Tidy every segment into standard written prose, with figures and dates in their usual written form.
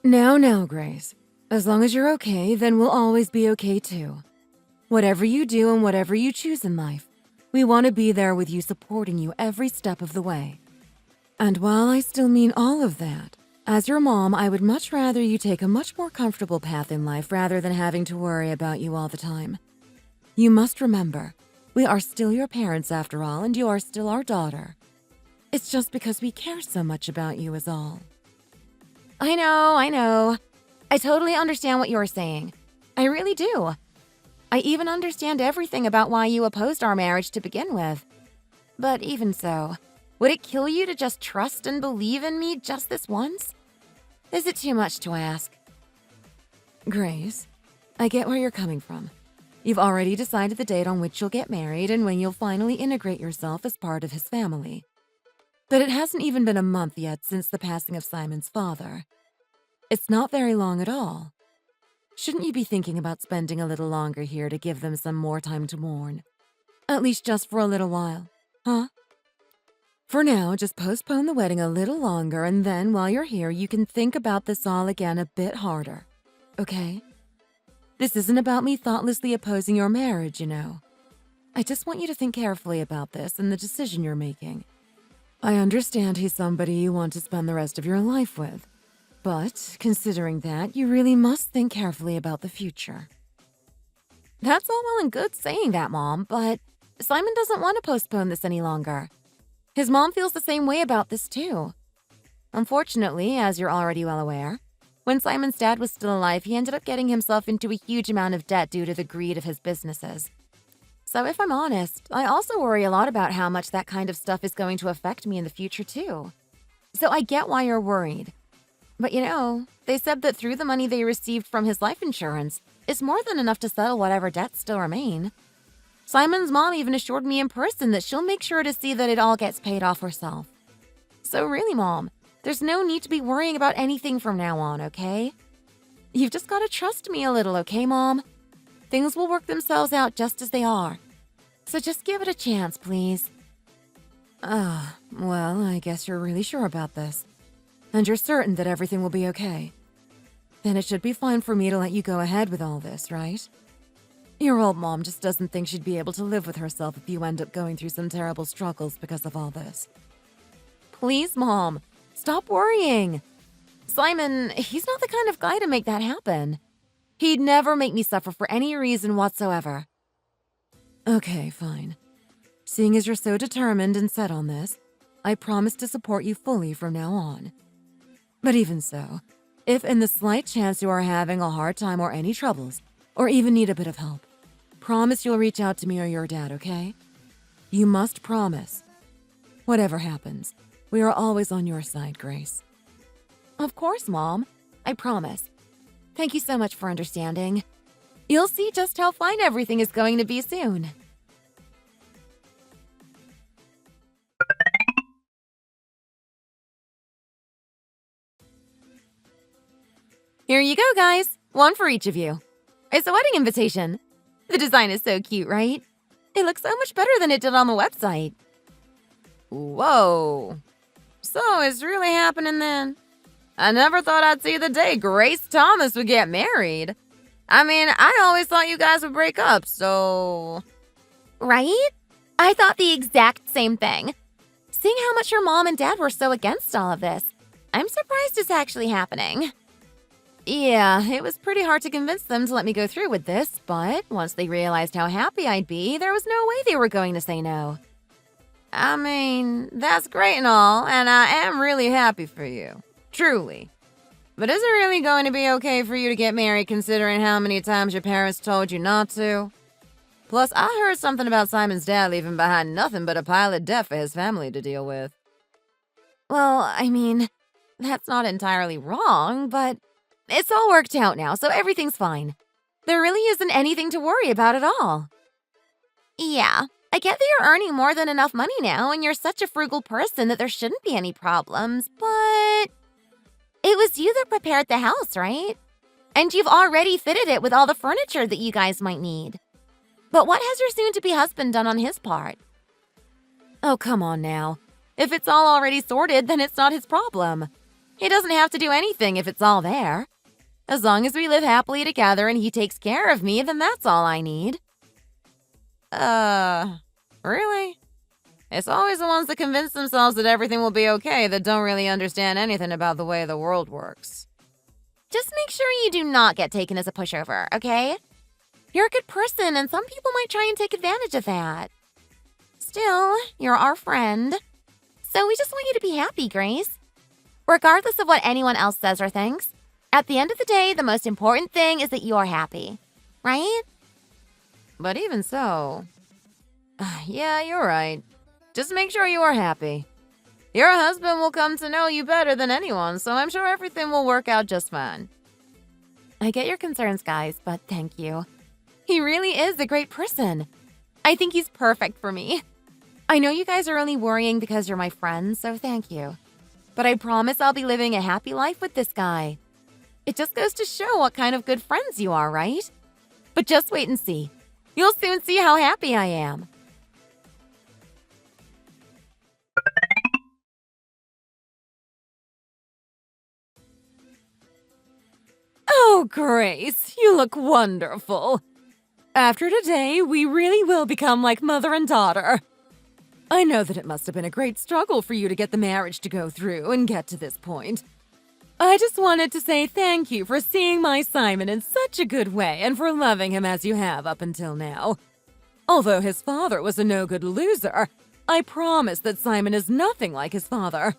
Now, Grace. As long as you're okay, then we'll always be okay too. Whatever you do and whatever you choose in life, we want to be there with you, supporting you every step of the way. And while I still mean all of that, as your mom, I would much rather you take a much more comfortable path in life rather than having to worry about you all the time. You must remember, we are still your parents after all, and you are still our daughter. It's just because we care so much about you is all. I know. I totally understand what you're saying. I really do. I even understand everything about why you opposed our marriage to begin with. But even so, would it kill you to just trust and believe in me just this once? Is it too much to ask? Grace, I get where you're coming from. You've already decided the date on which you'll get married and when you'll finally integrate yourself as part of his family. But it hasn't even been a month yet since the passing of Simon's father. It's not very long at all. Shouldn't you be thinking about spending a little longer here to give them some more time to mourn? At least just for a little while, huh? For now, just postpone the wedding a little longer, and then while you're here, you can think about this all again a bit harder, okay? This isn't about me thoughtlessly opposing your marriage, you know. I just want you to think carefully about this and the decision you're making. I understand he's somebody you want to spend the rest of your life with, but considering that, you really must think carefully about the future. That's all well and good saying that, Mom, but Simon doesn't want to postpone this any longer. His mom feels the same way about this too. Unfortunately, as you're already well aware, when Simon's dad was still alive, he ended up getting himself into a huge amount of debt due to the greed of his businesses. So if I'm honest, I also worry a lot about how much that kind of stuff is going to affect me in the future too. So I get why you're worried. But you know, they said that through the money they received from his life insurance, it's more than enough to settle whatever debts still remain. Simon's mom even assured me in person that she'll make sure to see that it all gets paid off herself. So really, Mom, there's no need to be worrying about anything from now on, okay? You've just got to trust me a little, okay, Mom? Things will work themselves out just as they are. So just give it a chance, please. Well, I guess you're really sure about this. And you're certain that everything will be okay. Then it should be fine for me to let you go ahead with all this, right? Your old mom just doesn't think she'd be able to live with herself if you end up going through some terrible struggles because of all this. Please, Mom, stop worrying. Simon, he's not the kind of guy to make that happen. He'd never make me suffer for any reason whatsoever. Okay, fine. Seeing as you're so determined and set on this, I promise to support you fully from now on. But even so, if in the slight chance you are having a hard time or any troubles, or even need a bit of help, promise you'll reach out to me or your dad, okay? You must promise. Whatever happens, we are always on your side, Grace. Of course, Mom. I promise. Thank you so much for understanding. You'll see just how fine everything is going to be soon. Here you go, guys. One for each of you. It's a wedding invitation. The design is so cute, right? It looks so much better than it did on the website. Whoa. So it's really happening then? I never thought I'd see the day Grace Thomas would get married. I mean, I always thought you guys would break up, so... Right? I thought the exact same thing. Seeing how much your mom and dad were so against all of this, I'm surprised it's actually happening. Yeah, it was pretty hard to convince them to let me go through with this, but once they realized how happy I'd be, there was no way they were going to say no. I mean, that's great and all, and I am really happy for you. Truly. But is it really going to be okay for you to get married considering how many times your parents told you not to? Plus, I heard something about Simon's dad leaving behind nothing but a pile of debt for his family to deal with. Well, I mean, that's not entirely wrong, but it's all worked out now, so everything's fine. There really isn't anything to worry about at all. Yeah, I get that you're earning more than enough money now, and you're such a frugal person that there shouldn't be any problems, but... It was you that prepared the house, right? And you've already fitted it with all the furniture that you guys might need. But what has your soon-to-be husband done on his part? Oh, come on now. If it's all already sorted, then it's not his problem. He doesn't have to do anything if it's all there. As long as we live happily together and he takes care of me, then that's all I need. Really? It's always the ones that convince themselves that everything will be okay that don't really understand anything about the way the world works. Just make sure you do not get taken as a pushover, okay? You're a good person, and some people might try and take advantage of that. Still, you're our friend. So we just want you to be happy, Grace. Regardless of what anyone else says or thinks, at the end of the day, the most important thing is that you are happy. Right? But even so... yeah, you're right. Just make sure you are happy. Your husband will come to know you better than anyone, so I'm sure everything will work out just fine. I get your concerns, guys, but thank you. He really is a great person. I think he's perfect for me. I know you guys are only worrying because you're my friends, so thank you. But I promise I'll be living a happy life with this guy. It just goes to show what kind of good friends you are, right? But just wait and see. You'll soon see how happy I am. Oh, Grace, you look wonderful. After today, we really will become like mother and daughter. I know that it must have been a great struggle for you to get the marriage to go through and get to this point. I just wanted to say thank you for seeing my Simon in such a good way and for loving him as you have up until now. Although his father was a no-good loser, I promise that Simon is nothing like his father.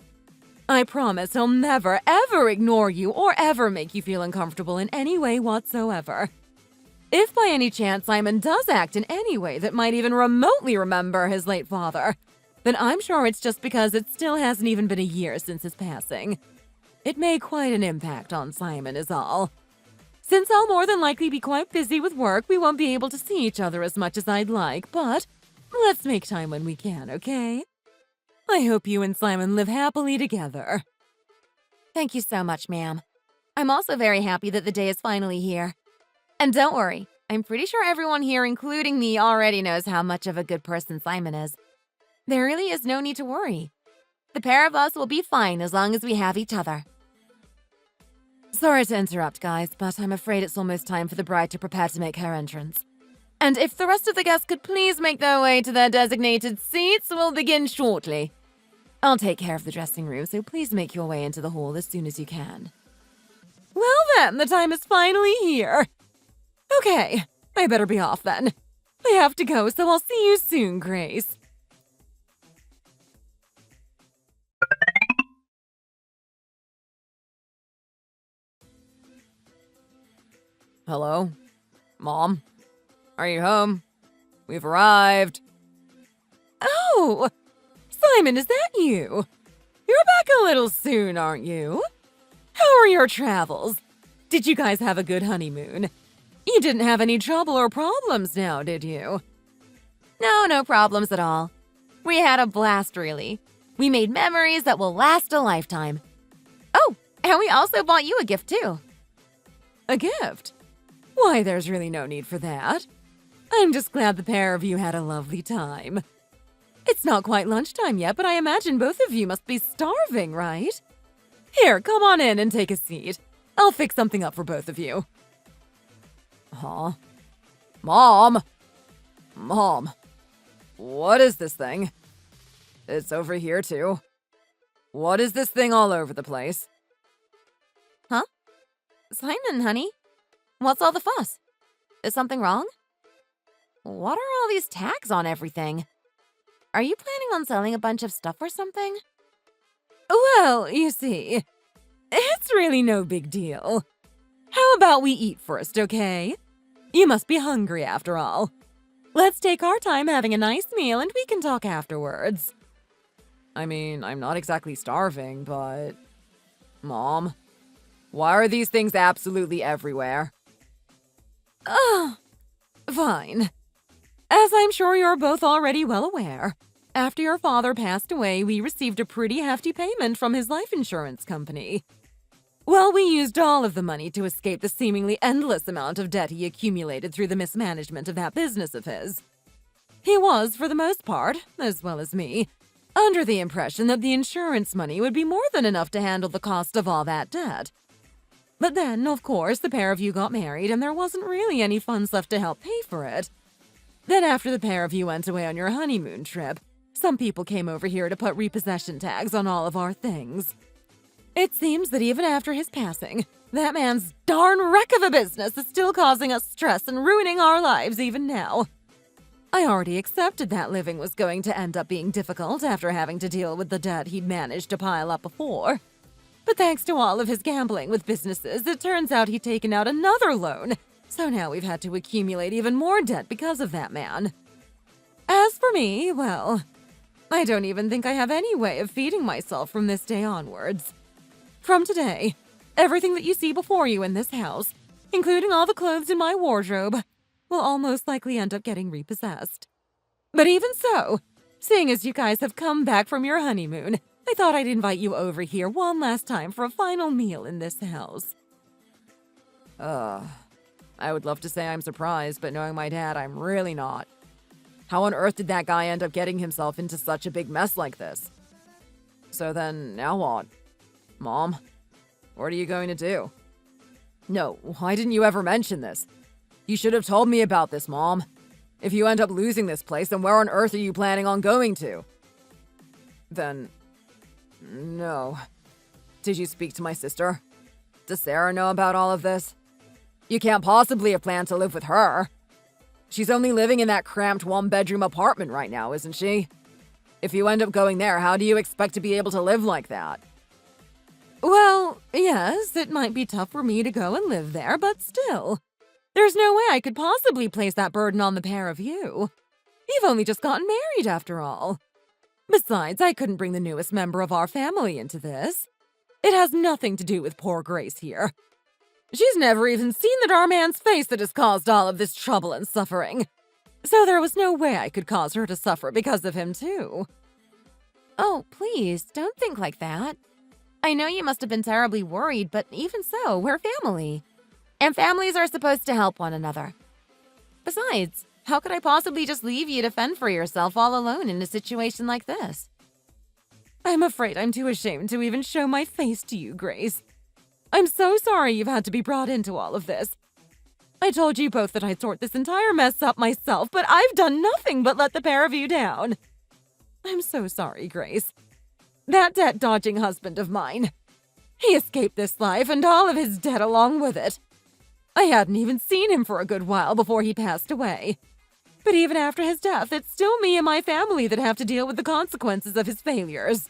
I promise he'll never, ever ignore you or ever make you feel uncomfortable in any way whatsoever. If by any chance Simon does act in any way that might even remotely remember his late father, then I'm sure it's just because it still hasn't even been a year since his passing. It made quite an impact on Simon is all. Since I'll more than likely be quite busy with work, we won't be able to see each other as much as I'd like, but let's make time when we can, okay? I hope you and Simon live happily together. Thank you so much, ma'am. I'm also very happy that the day is finally here. And don't worry, I'm pretty sure everyone here, including me, already knows how much of a good person Simon is. There really is no need to worry. The pair of us will be fine as long as we have each other. Sorry to interrupt, guys, but I'm afraid it's almost time for the bride to prepare to make her entrance. And if the rest of the guests could please make their way to their designated seats, we'll begin shortly. I'll take care of the dressing room, so please make your way into the hall as soon as you can. Well then, the time is finally here. Okay, I better be off then. I have to go, so I'll see you soon, Grace. Hello? Mom? Are you home? We've arrived. Oh! Simon, is that you? You're back a little soon, aren't you? How are your travels? Did you guys have a good honeymoon? You didn't have any trouble or problems now, did you? No problems at all. We had a blast, really. We made memories that will last a lifetime. Oh, and we also bought you a gift, too. A gift? Why, there's really no need for that. I'm just glad the pair of you had a lovely time. It's not quite lunchtime yet, but I imagine both of you must be starving, right? Here, come on in and take a seat. I'll fix something up for both of you. Huh? Mom! Mom! What is this thing? It's over here, too. What is this thing all over the place? Huh? Simon, honey? What's all the fuss? Is something wrong? What are all these tags on everything? Are you planning on selling a bunch of stuff or something? Well, you see, it's really no big deal. How about we eat first, okay? You must be hungry after all. Let's take our time having a nice meal and we can talk afterwards. I mean, I'm not exactly starving, but... Mom, why are these things absolutely everywhere? Oh, fine. As I'm sure you're both already well aware, after your father passed away, we received a pretty hefty payment from his life insurance company. Well, we used all of the money to escape the seemingly endless amount of debt he accumulated through the mismanagement of that business of his. He was, for the most part, as well as me, under the impression that the insurance money would be more than enough to handle the cost of all that debt. But then, of course, the pair of you got married and there wasn't really any funds left to help pay for it. Then after the pair of you went away on your honeymoon trip, some people came over here to put repossession tags on all of our things. It seems that even after his passing, that man's darn wreck of a business is still causing us stress and ruining our lives even now. I already accepted that living was going to end up being difficult after having to deal with the debt he'd managed to pile up before. But thanks to all of his gambling with businesses, it turns out he'd taken out another loan, so now we've had to accumulate even more debt because of that man. As for me, well, I don't even think I have any way of feeding myself from this day onwards. From today, everything that you see before you in this house, including all the clothes in my wardrobe, will all most likely end up getting repossessed. But even so, seeing as you guys have come back from your honeymoon, I thought I'd invite you over here one last time for a final meal in this house. I would love to say I'm surprised, but knowing my dad, I'm really not. How on earth did that guy end up getting himself into such a big mess like this? So then, now what? Mom, what are you going to do? No, why didn't you ever mention this? You should have told me about this, Mom. If you end up losing this place, then where on earth are you planning on going to? Then, no. Did you speak to my sister? Does Sarah know about all of this? You can't possibly have planned to live with her. She's only living in that cramped one-bedroom apartment right now, isn't she? If you end up going there, how do you expect to be able to live like that? Well, yes, it might be tough for me to go and live there, but still. There's no way I could possibly place that burden on the pair of you. You've only just gotten married, after all. Besides, I couldn't bring the newest member of our family into this. It has nothing to do with poor Grace here. She's never even seen the darn man's face that has caused all of this trouble and suffering. So there was no way I could cause her to suffer because of him, too. Oh, please, don't think like that. I know you must have been terribly worried, but even so, we're family. And families are supposed to help one another. Besides, how could I possibly just leave you to fend for yourself all alone in a situation like this? I'm afraid I'm too ashamed to even show my face to you, Grace. I'm so sorry you've had to be brought into all of this. I told you both that I'd sort this entire mess up myself, but I've done nothing but let the pair of you down. I'm so sorry, Grace. That debt-dodging husband of mine. He escaped this life and all of his debt along with it. I hadn't even seen him for a good while before he passed away. But even after his death, it's still me and my family that have to deal with the consequences of his failures.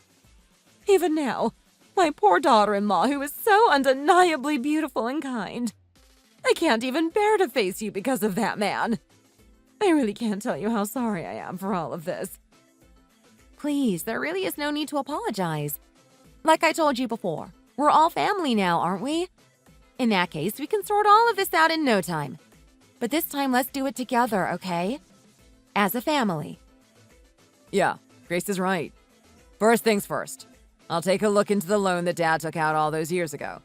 Even now, my poor daughter-in-law, who is so undeniably beautiful and kind. I can't even bear to face you because of that man. I really can't tell you how sorry I am for all of this. Please, there really is no need to apologize. Like I told you before, we're all family now, aren't we? In that case, we can sort all of this out in no time. But this time, let's do it together, okay? As a family. Yeah, Grace is right. First things first. I'll take a look into the loan that Dad took out all those years ago.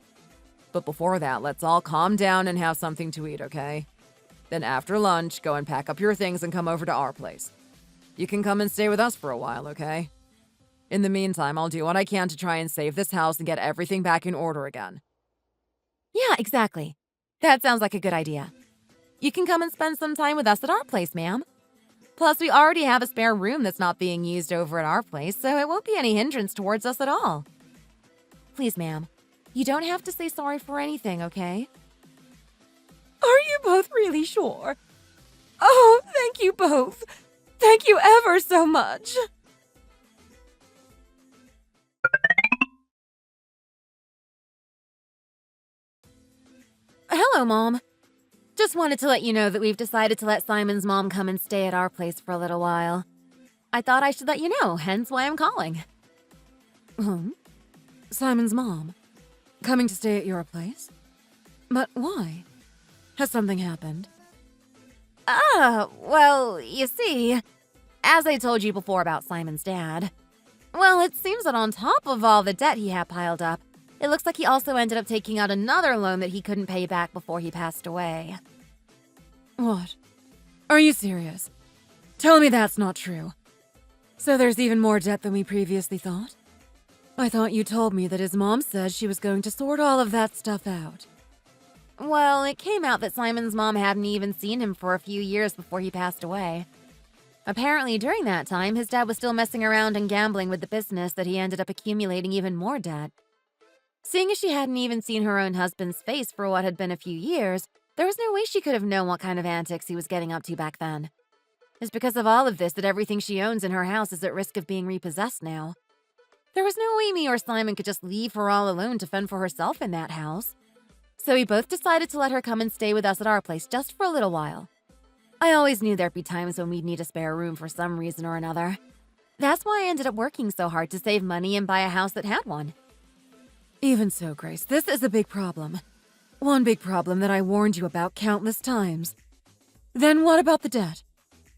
But before that, let's all calm down and have something to eat, okay? Then after lunch, go and pack up your things and come over to our place. You can come and stay with us for a while, okay? In the meantime, I'll do what I can to try and save this house and get everything back in order again. Yeah, exactly. That sounds like a good idea. You can come and spend some time with us at our place, ma'am. Plus, we already have a spare room that's not being used over at our place, so it won't be any hindrance towards us at all. Please, ma'am, you don't have to say sorry for anything, okay? Are you both really sure? Oh, thank you both. Thank you ever so much. Hello, Mom. Just wanted to let you know that we've decided to let Simon's mom come and stay at our place for a little while. I thought I should let you know, hence why I'm calling. Simon's mom? Coming to stay at your place? But why? Has something happened? Well, you see, as I told you before about Simon's dad, well, it seems that on top of all the debt he had piled up, it looks like he also ended up taking out another loan that he couldn't pay back before he passed away. What? Are you serious? Tell me that's not true. So there's even more debt than we previously thought? I thought you told me that his mom said she was going to sort all of that stuff out. Well, it came out that Simon's mom hadn't even seen him for a few years before he passed away. Apparently, during that time, his dad was still messing around and gambling with the business that he ended up accumulating even more debt. Seeing as she hadn't even seen her own husband's face for what had been a few years, there was no way she could have known what kind of antics he was getting up to back then. It's because of all of this that everything she owns in her house is at risk of being repossessed now. There was no way me or Simon could just leave her all alone to fend for herself in that house. So we both decided to let her come and stay with us at our place just for a little while. I always knew there'd be times when we'd need a spare room for some reason or another. That's why I ended up working so hard to save money and buy a house that had one. Even so, Grace, this is a big problem. One big problem that I warned you about countless times. Then what about the debt?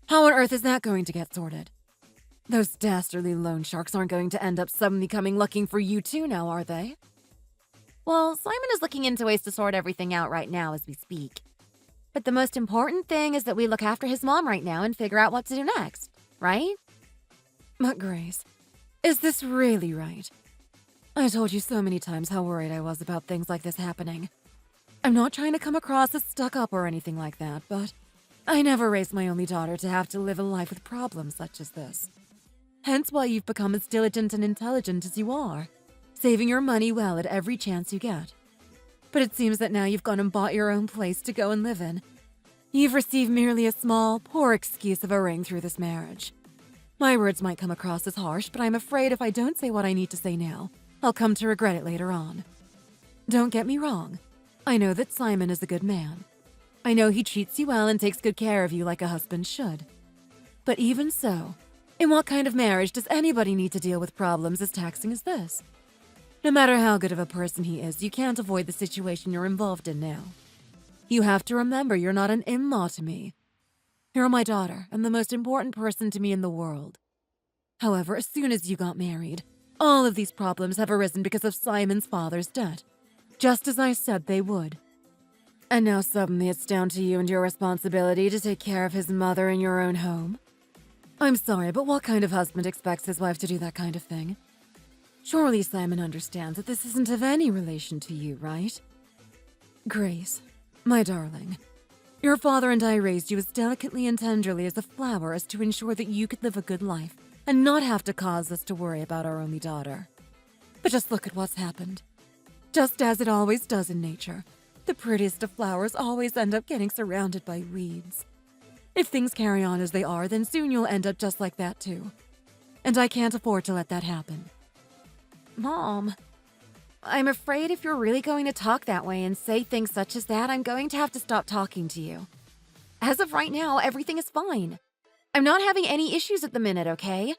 How on earth is that going to get sorted? Those dastardly loan sharks aren't going to end up suddenly coming looking for you too now, are they? Well, Simon is looking into ways to sort everything out right now as we speak. But the most important thing is that we look after his mom right now and figure out what to do next, right? But Grace, is this really right? I told you so many times how worried I was about things like this happening. I'm not trying to come across as stuck up or anything like that, but I never raised my only daughter to have to live a life with problems such as this. Hence why you've become as diligent and intelligent as you are, saving your money well at every chance you get. But it seems that now you've gone and bought your own place to go and live in. You've received merely a small, poor excuse of a ring through this marriage. My words might come across as harsh, but I'm afraid if I don't say what I need to say now, I'll come to regret it later on. Don't get me wrong. I know that Simon is a good man. I know he treats you well and takes good care of you like a husband should. But even so, in what kind of marriage does anybody need to deal with problems as taxing as this? No matter how good of a person he is, you can't avoid the situation you're involved in now. You have to remember you're not an in-law to me. You're my daughter and the most important person to me in the world. However, as soon as you got married, all of these problems have arisen because of Simon's father's debt, just as I said they would. And now suddenly it's down to you and your responsibility to take care of his mother in your own home. I'm sorry, but what kind of husband expects his wife to do that kind of thing? Surely Simon understands that this isn't of any relation to you, right? Grace, my darling, your father and I raised you as delicately and tenderly as a flower as to ensure that you could live a good life and not have to cause us to worry about our only daughter. But just look at what's happened. Just as it always does in nature, the prettiest of flowers always end up getting surrounded by weeds. If things carry on as they are, then soon you'll end up just like that too. And I can't afford to let that happen. Mom, I'm afraid if you're really going to talk that way and say things such as that, I'm going to have to stop talking to you. As of right now, everything is fine. I'm not having any issues at the minute, okay?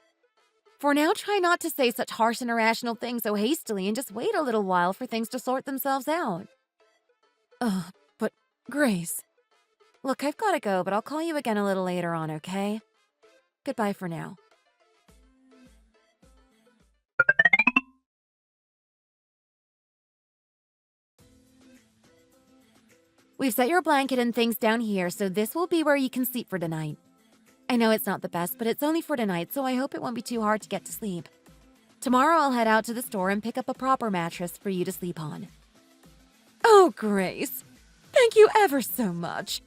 For now, try not to say such harsh and irrational things so hastily and just wait a little while for things to sort themselves out. But Grace... Look, I've got to go, but I'll call you again a little later on, okay? Goodbye for now. We've set your blanket and things down here, so this will be where you can sleep for tonight. I know it's not the best, but it's only for tonight, so I hope it won't be too hard to get to sleep. Tomorrow I'll head out to the store and pick up a proper mattress for you to sleep on. Oh, Grace, thank you ever so much.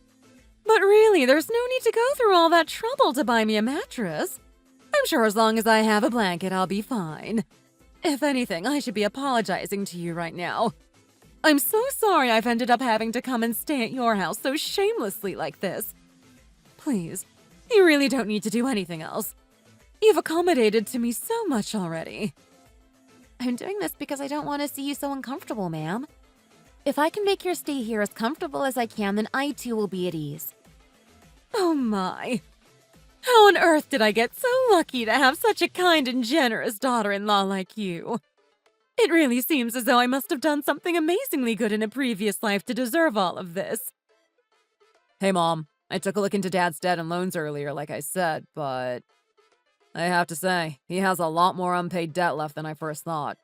But really, there's no need to go through all that trouble to buy me a mattress. I'm sure as long as I have a blanket, I'll be fine. If anything, I should be apologizing to you right now. I'm so sorry I've ended up having to come and stay at your house so shamelessly like this. Please, you really don't need to do anything else. You've accommodated to me so much already. I'm doing this because I don't want to see you so uncomfortable, ma'am. If I can make your stay here as comfortable as I can, then I too will be at ease. Oh my. How on earth did I get so lucky to have such a kind and generous daughter-in-law like you? It really seems as though I must have done something amazingly good in a previous life to deserve all of this. Hey, Mom. I took a look into Dad's debt and loans earlier, like I said, but I have to say, he has a lot more unpaid debt left than I first thought.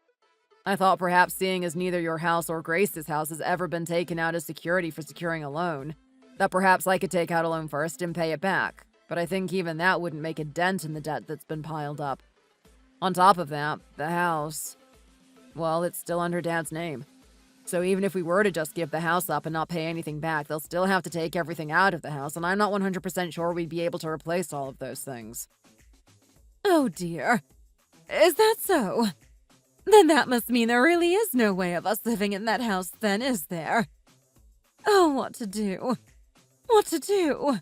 I thought perhaps seeing as neither your house or Grace's house has ever been taken out as security for securing a loan, that perhaps I could take out a loan first and pay it back. but I think even that wouldn't make a dent in the debt that's been piled up. On top of that, the house, well, it's still under Dad's name. So even if we were to just give the house up and not pay anything back, they'll still have to take everything out of the house, and I'm not 100% sure we'd be able to replace all of those things. Oh dear. Is that so? Then that must mean there really is no way of us living in that house then, is there? Oh, what to do? What to do?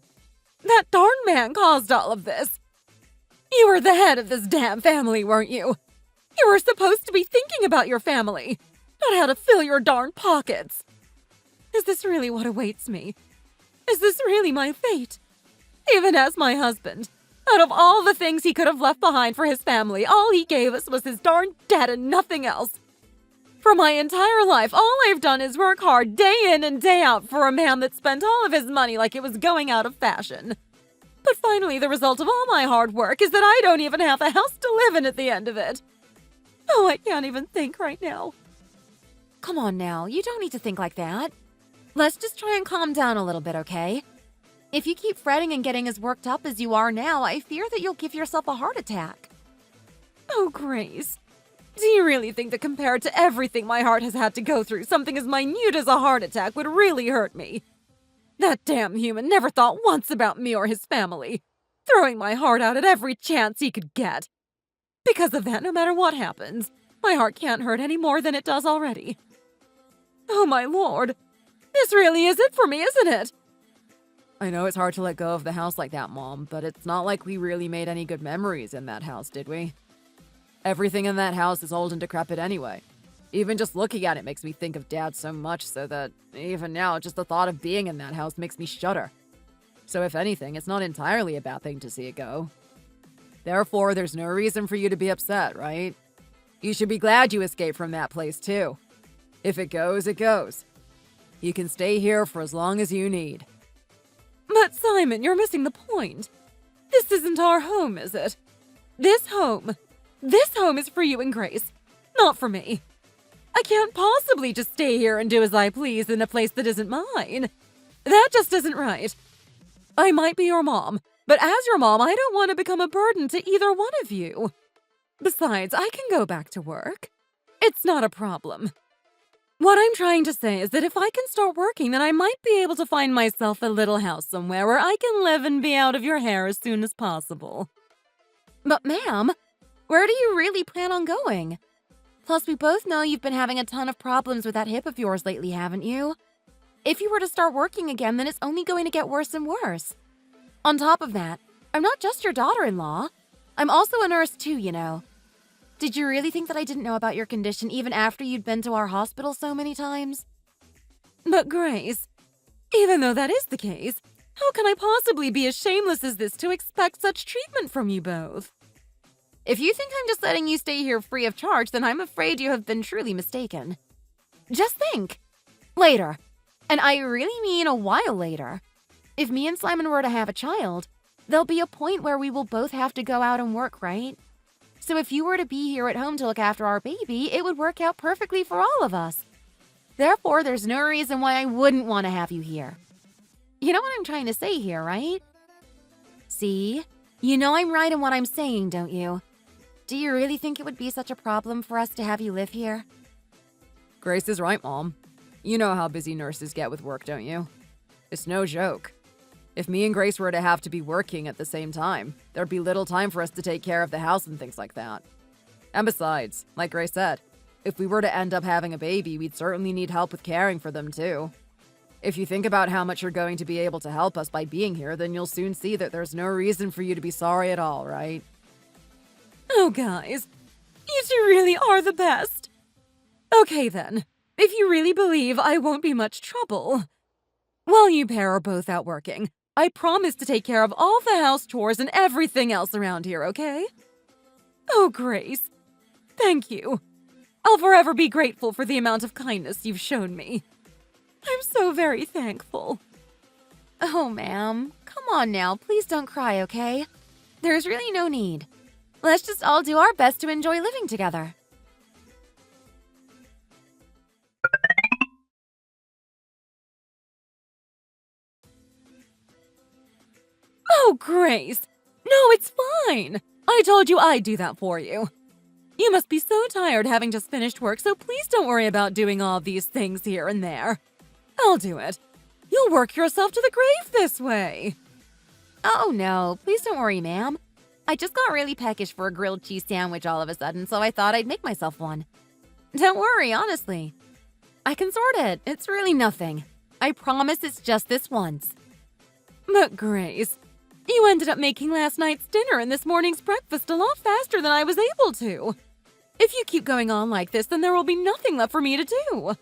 That darn man caused all of this. You were the head of this damn family, weren't you? You were supposed to be thinking about your family, not how to fill your darn pockets. Is this really what awaits me? Is this really my fate? Even as my husband, out of all the things he could have left behind for his family, all he gave us was his darn debt and nothing else. For my entire life, all I've done is work hard day in and day out for a man that spent all of his money like it was going out of fashion. But finally, the result of all my hard work is that I don't even have a house to live in at the end of it. Oh, I can't even think right now. Come on now, you don't need to think like that. Let's just try and calm down a little bit, okay? If you keep fretting and getting as worked up as you are now, I fear that you'll give yourself a heart attack. Oh, Grace. Do you really think that compared to everything my heart has had to go through, something as minute as a heart attack would really hurt me? That damn human never thought once about me or his family, throwing my heart out at every chance he could get. Because of that, no matter what happens, my heart can't hurt any more than it does already. Oh my lord, this really is it for me, isn't it? I know it's hard to let go of the house like that, Mom, but it's not like we really made any good memories in that house, did we? Everything in that house is old and decrepit anyway. Even just looking at it makes me think of Dad so much so that, even now, just the thought of being in that house makes me shudder. So if anything, it's not entirely a bad thing to see it go. Therefore, there's no reason for you to be upset, right? You should be glad you escaped from that place, too. If it goes, it goes. You can stay here for as long as you need. But Simon, you're missing the point. This isn't our home, is it? This home is for you and Grace, not for me. I can't possibly just stay here and do as I please in a place that isn't mine. That just isn't right. I might be your mom, but as your mom, I don't want to become a burden to either one of you. Besides, I can go back to work. It's not a problem. What I'm trying to say is that if I can start working, then I might be able to find myself a little house somewhere where I can live and be out of your hair as soon as possible. But ma'am, where do you really plan on going? Plus, we both know you've been having a ton of problems with that hip of yours lately, haven't you? If you were to start working again, then it's only going to get worse and worse. On top of that, I'm not just your daughter-in-law. I'm also a nurse too, you know. Did you really think that I didn't know about your condition even after you'd been to our hospital so many times? But Grace, even though that is the case, how can I possibly be as shameless as this to expect such treatment from you both? If you think I'm just letting you stay here free of charge, then I'm afraid you have been truly mistaken. Just think. Later. And I really mean a while later. If me and Simon were to have a child, there'll be a point where we will both have to go out and work, right? So if you were to be here at home to look after our baby, it would work out perfectly for all of us. Therefore, there's no reason why I wouldn't want to have you here. You know what I'm trying to say here, right? See? You know I'm right in what I'm saying, don't you? Do you really think it would be such a problem for us to have you live here? Grace is right, Mom. You know how busy nurses get with work, don't you? It's no joke. If me and Grace were to have to be working at the same time, there'd be little time for us to take care of the house and things like that. And besides, like Grace said, if we were to end up having a baby, we'd certainly need help with caring for them too. If you think about how much you're going to be able to help us by being here, then you'll soon see that there's no reason for you to be sorry at all, right? Oh, guys, you two really are the best. Okay, then. If you really believe I won't be much trouble, while you pair are both out working, I promise to take care of all the house chores and everything else around here, okay? Oh, Grace, thank you. I'll forever be grateful for the amount of kindness you've shown me. I'm so very thankful. Oh, ma'am. Come on now. Please don't cry, okay? There's really no need. Let's just all do our best to enjoy living together. Oh, Grace! No, it's fine! I told you I'd do that for you. You must be so tired having just finished work, so please don't worry about doing all these things here and there. I'll do it. You'll work yourself to the grave this way. Oh no, please don't worry, ma'am. I just got really peckish for a grilled cheese sandwich all of a sudden, so I thought I'd make myself one. Don't worry, honestly. I can sort it. It's really nothing. I promise it's just this once. But Grace, you ended up making last night's dinner and this morning's breakfast a lot faster than I was able to. If you keep going on like this, then there will be nothing left for me to do.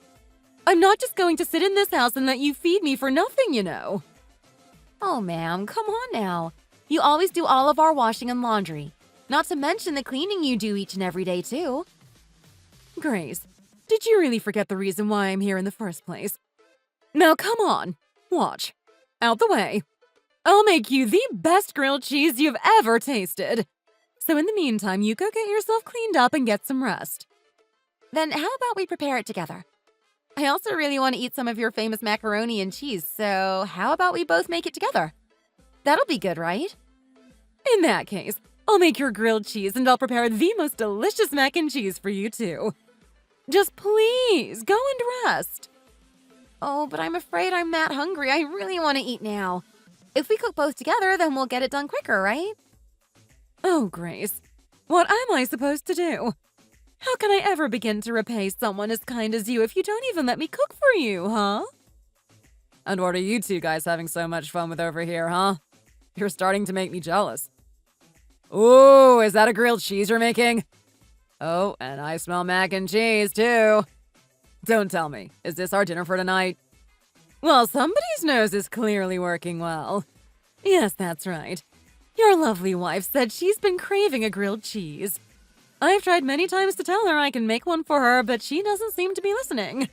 I'm not just going to sit in this house and let you feed me for nothing, you know. Oh, ma'am, come on now. You always do all of our washing and laundry. Not to mention the cleaning you do each and every day, too. Grace, did you really forget the reason why I'm here in the first place? Now come on, watch. Out the way. I'll make you the best grilled cheese you've ever tasted. So in the meantime, you go get yourself cleaned up and get some rest. Then how about we prepare it together? I also really want to eat some of your famous macaroni and cheese, so how about we both make it together? That'll be good, right? In that case, I'll make your grilled cheese and I'll prepare the most delicious mac and cheese for you too. Just please, go and rest. Oh, but I'm afraid I'm that hungry. I really want to eat now. If we cook both together, then we'll get it done quicker, right? Oh, Grace, what am I supposed to do? How can I ever begin to repay someone as kind as you if you don't even let me cook for you, huh? And what are you two guys having so much fun with over here, huh? You're starting to make me jealous. Ooh, is that a grilled cheese you're making? Oh, and I smell mac and cheese, too. Don't tell me. Is this our dinner for tonight? Well, somebody's nose is clearly working well. Yes, that's right. Your lovely wife said she's been craving a grilled cheese. I've tried many times to tell her I can make one for her, but she doesn't seem to be listening.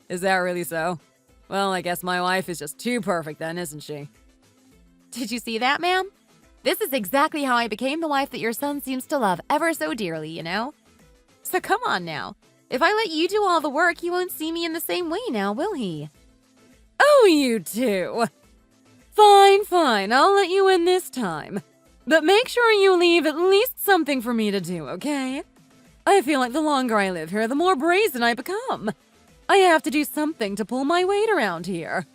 Is that really so? Well, I guess my wife is just too perfect then, isn't she? Did you see that, ma'am? This is exactly how I became the wife that your son seems to love ever so dearly, you know? So come on now. If I let you do all the work, he won't see me in the same way now, will he? Oh, you two. Fine, I'll let you in this time. But make sure you leave at least something for me to do, okay? I feel like the longer I live here, the more brazen I become. I have to do something to pull my weight around here.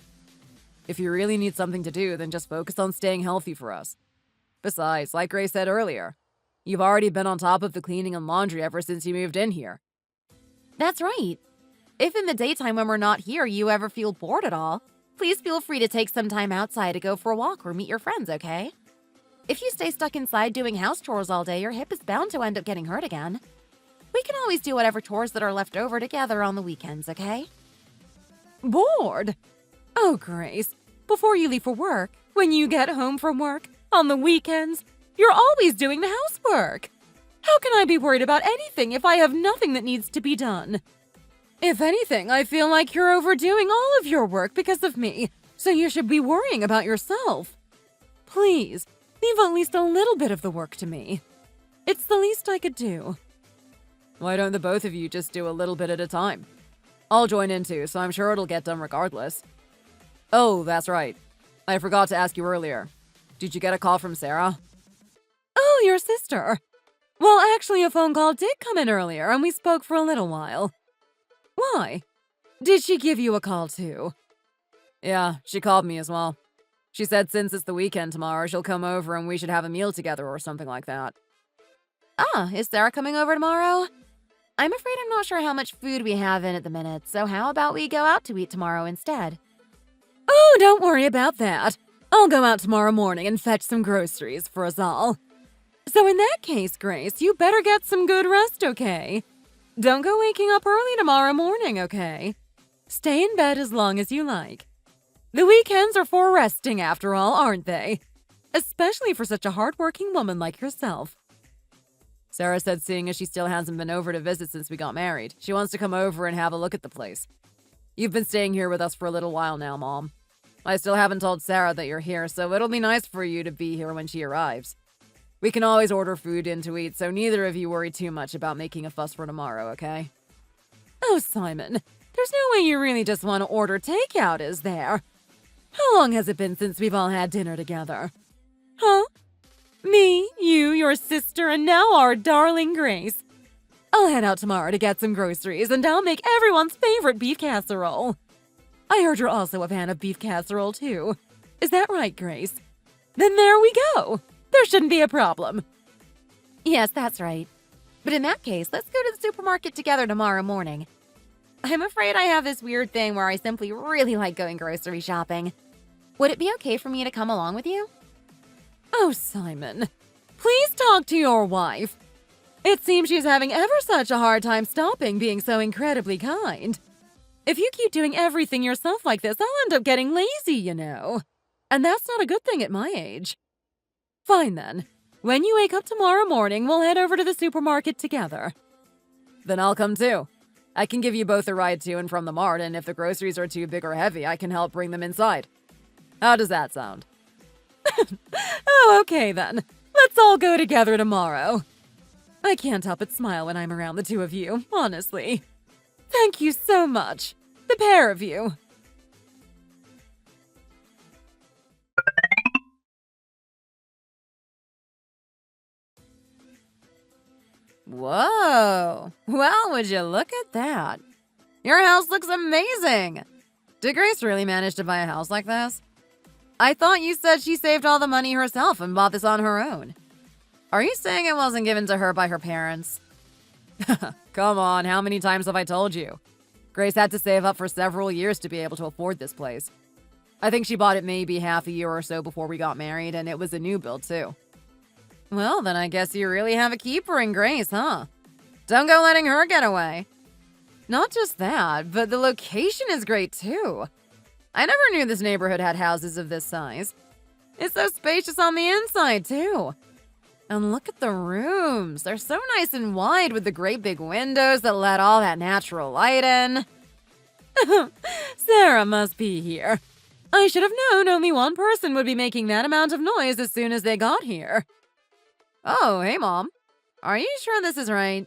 If you really need something to do, then just focus on staying healthy for us. Besides, like Grace said earlier, you've already been on top of the cleaning and laundry ever since you moved in here. That's right. If in the daytime when we're not here you ever feel bored at all, please feel free to take some time outside to go for a walk or meet your friends, okay? If you stay stuck inside doing house chores all day, your hip is bound to end up getting hurt again. We can always do whatever chores that are left over together on the weekends, okay? Bored? Oh, Grace, before you leave for work, when you get home from work, on the weekends, you're always doing the housework. How can I be worried about anything if I have nothing that needs to be done? If anything, I feel like you're overdoing all of your work because of me, so you should be worrying about yourself. Please, leave at least a little bit of the work to me. It's the least I could do. Why don't the both of you just do a little bit at a time? I'll join in too, so I'm sure it'll get done regardless. Oh, that's right. I forgot to ask you earlier. Did you get a call from Sarah? Oh, your sister. Well, actually, a phone call did come in earlier, and we spoke for a little while. Why? Did she give you a call too? Yeah, she called me as well. She said since it's the weekend tomorrow, she'll come over and we should have a meal together or something like that. Ah, is Sarah coming over tomorrow? I'm afraid I'm not sure how much food we have in at the minute, so how about we go out to eat tomorrow instead? Oh, don't worry about that. I'll go out tomorrow morning and fetch some groceries for us all. So in that case, Grace, you better get some good rest, okay? Don't go waking up early tomorrow morning, okay? Stay in bed as long as you like. The weekends are for resting after all, aren't they? Especially for such a hardworking woman like yourself. Sarah said seeing as she still hasn't been over to visit since we got married, she wants to come over and have a look at the place. You've been staying here with us for a little while now, Mom. I still haven't told Sarah that you're here, so it'll be nice for you to be here when she arrives. We can always order food in to eat, so neither of you worry too much about making a fuss for tomorrow, okay? Oh, Simon, there's no way you really just want to order takeout, is there? How long has it been since we've all had dinner together? Huh? Me, you, your sister, and now our darling Grace. I'll head out tomorrow to get some groceries, and I'll make everyone's favorite beef casserole. I heard you're also a fan of beef casserole, too. Is that right, Grace? Then there we go. There shouldn't be a problem. Yes, that's right. But in that case, let's go to the supermarket together tomorrow morning. I'm afraid I have this weird thing where I simply really like going grocery shopping. Would it be okay for me to come along with you? Oh, Simon, please talk to your wife. It seems she's having ever such a hard time stopping being so incredibly kind. If you keep doing everything yourself like this, I'll end up getting lazy, you know. And that's not a good thing at my age. Fine then. When you wake up tomorrow morning, we'll head over to the supermarket together. Then I'll come too. I can give you both a ride to and from the mart, and if the groceries are too big or heavy, I can help bring them inside. How does that sound? Oh, okay then. Let's all go together tomorrow. I can't help but smile when I'm around the two of you, honestly. Thank you so much. The pair of you. Whoa. Well, would you look at that? Your house looks amazing. Did Grace really manage to buy a house like this? I thought you said she saved all the money herself and bought this on her own. Are you saying it wasn't given to her by her parents? Come on, how many times have I told you? Grace had to save up for several years to be able to afford this place. I think she bought it maybe half a year or so before we got married, and it was a new build too. Well, then I guess you really have a keeper in Grace, huh? Don't go letting her get away. Not just that, but the location is great too. I never knew this neighborhood had houses of this size. It's so spacious on the inside too. And look at the rooms. They're so nice and wide with the great big windows that let all that natural light in. Sarah must be here. I should have known only one person would be making that amount of noise as soon as they got here. Oh, hey, Mom. Are you sure this is right?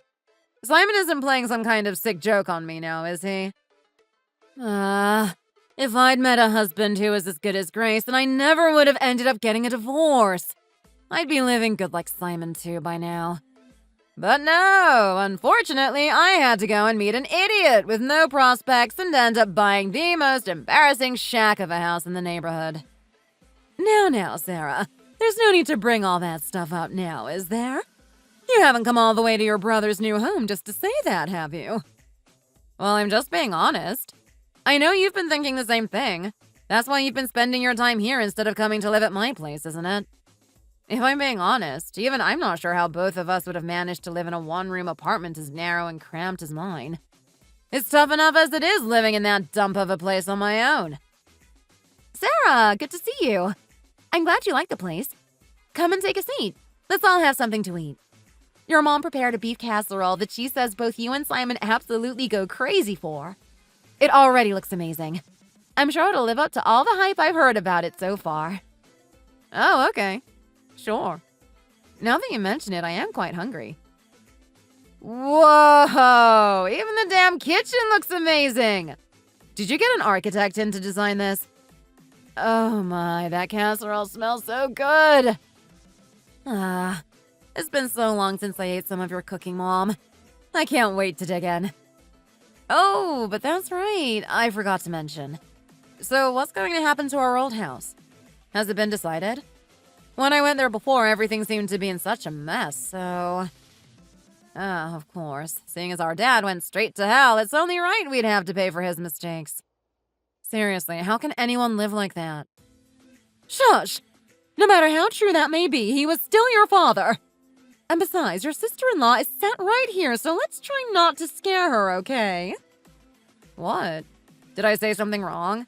Simon isn't playing some kind of sick joke on me now, is he? If I'd met a husband who was as good as Grace, then I never would have ended up getting a divorce. I'd be living good like Simon too by now. But no, unfortunately, I had to go and meet an idiot with no prospects and end up buying the most embarrassing shack of a house in the neighborhood. Now, Sarah, there's no need to bring all that stuff up now, is there? You haven't come all the way to your brother's new home just to say that, have you? Well, I'm just being honest. I know you've been thinking the same thing. That's why you've been spending your time here instead of coming to live at my place, isn't it? If I'm being honest, even I'm not sure how both of us would have managed to live in a one-room apartment as narrow and cramped as mine. It's tough enough as it is living in that dump of a place on my own. Sarah, good to see you. I'm glad you like the place. Come and take a seat. Let's all have something to eat. Your mom prepared a beef casserole that she says both you and Simon absolutely go crazy for. It already looks amazing. I'm sure it'll live up to all the hype I've heard about it so far. Oh, okay. Sure. Now that you mention it, I am quite hungry. Whoa! Even the damn kitchen looks amazing! Did you get an architect in to design this? Oh my, that casserole smells so good! It's been so long since I ate some of your cooking, Mom. I can't wait to dig in. Oh, but that's right, I forgot to mention. So what's going to happen to our old house? Has it been decided? When I went there before, everything seemed to be in such a mess, so... of course. Seeing as our dad went straight to hell, it's only right we'd have to pay for his mistakes. Seriously, how can anyone live like that? Shush! No matter how true that may be, he was still your father. And besides, your sister-in-law is sat right here, so let's try not to scare her, okay? What? Did I say something wrong?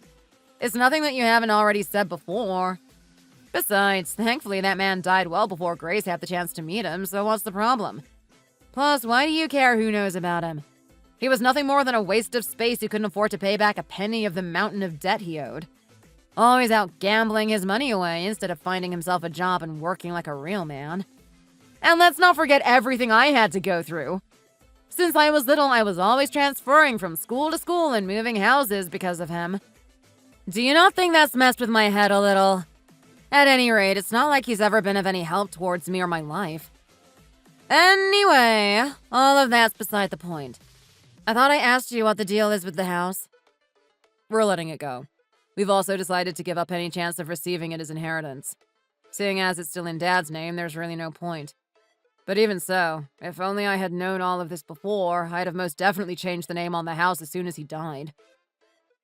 It's nothing that you haven't already said before. Besides, thankfully that man died well before Grace had the chance to meet him, so what's the problem? Plus, why do you care who knows about him? He was nothing more than a waste of space who couldn't afford to pay back a penny of the mountain of debt he owed. Always out gambling his money away instead of finding himself a job and working like a real man. And let's not forget everything I had to go through. Since I was little, I was always transferring from school to school and moving houses because of him. Do you not think that's messed with my head a little? At any rate, it's not like he's ever been of any help towards me or my life. Anyway, all of that's beside the point. I thought I asked you what the deal is with the house. We're letting it go. We've also decided to give up any chance of receiving it as inheritance. Seeing as it's still in Dad's name, there's really no point. But even so, if only I had known all of this before, I'd have most definitely changed the name on the house as soon as he died.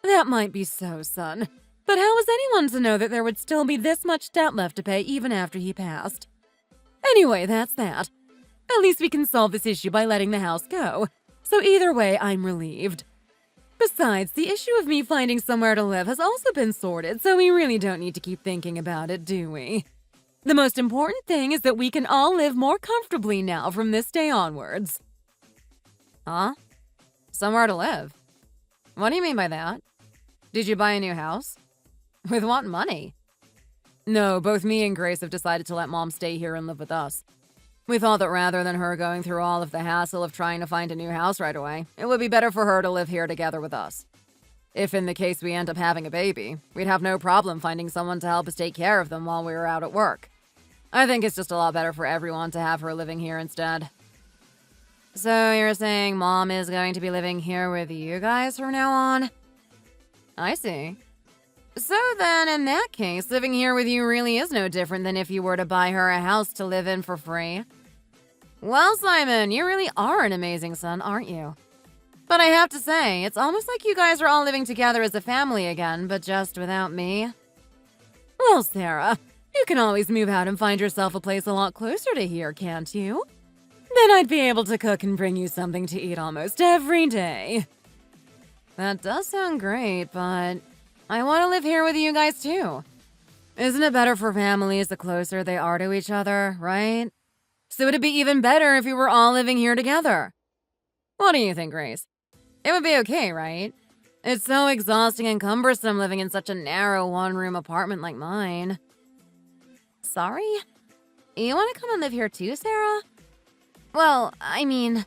That might be so, son. But how was anyone to know that there would still be this much debt left to pay even after he passed? Anyway, that's that. At least we can solve this issue by letting the house go. So either way, I'm relieved. Besides, the issue of me finding somewhere to live has also been sorted, so we really don't need to keep thinking about it, do we? The most important thing is that we can all live more comfortably now from this day onwards. Huh? Somewhere to live? What do you mean by that? Did you buy a new house? With what money? No, both me and Grace have decided to let Mom stay here and live with us. We thought that rather than her going through all of the hassle of trying to find a new house right away, it would be better for her to live here together with us. If in the case we end up having a baby, we'd have no problem finding someone to help us take care of them while we were out at work. I think it's just a lot better for everyone to have her living here instead. So you're saying Mom is going to be living here with you guys from now on? I see. So then, in that case, living here with you really is no different than if you were to buy her a house to live in for free. Well, Simon, you really are an amazing son, aren't you? But I have to say, it's almost like you guys are all living together as a family again, but just without me. Well, Sarah, you can always move out and find yourself a place a lot closer to here, can't you? Then I'd be able to cook and bring you something to eat almost every day. That does sound great, but I want to live here with you guys too. Isn't it better for families the closer they are to each other, right? So it'd be even better if we were all living here together. What do you think, Grace? It would be okay, right? It's so exhausting and cumbersome living in such a narrow one-room apartment like mine. Sorry? You want to come and live here too, Sarah? Well, I mean,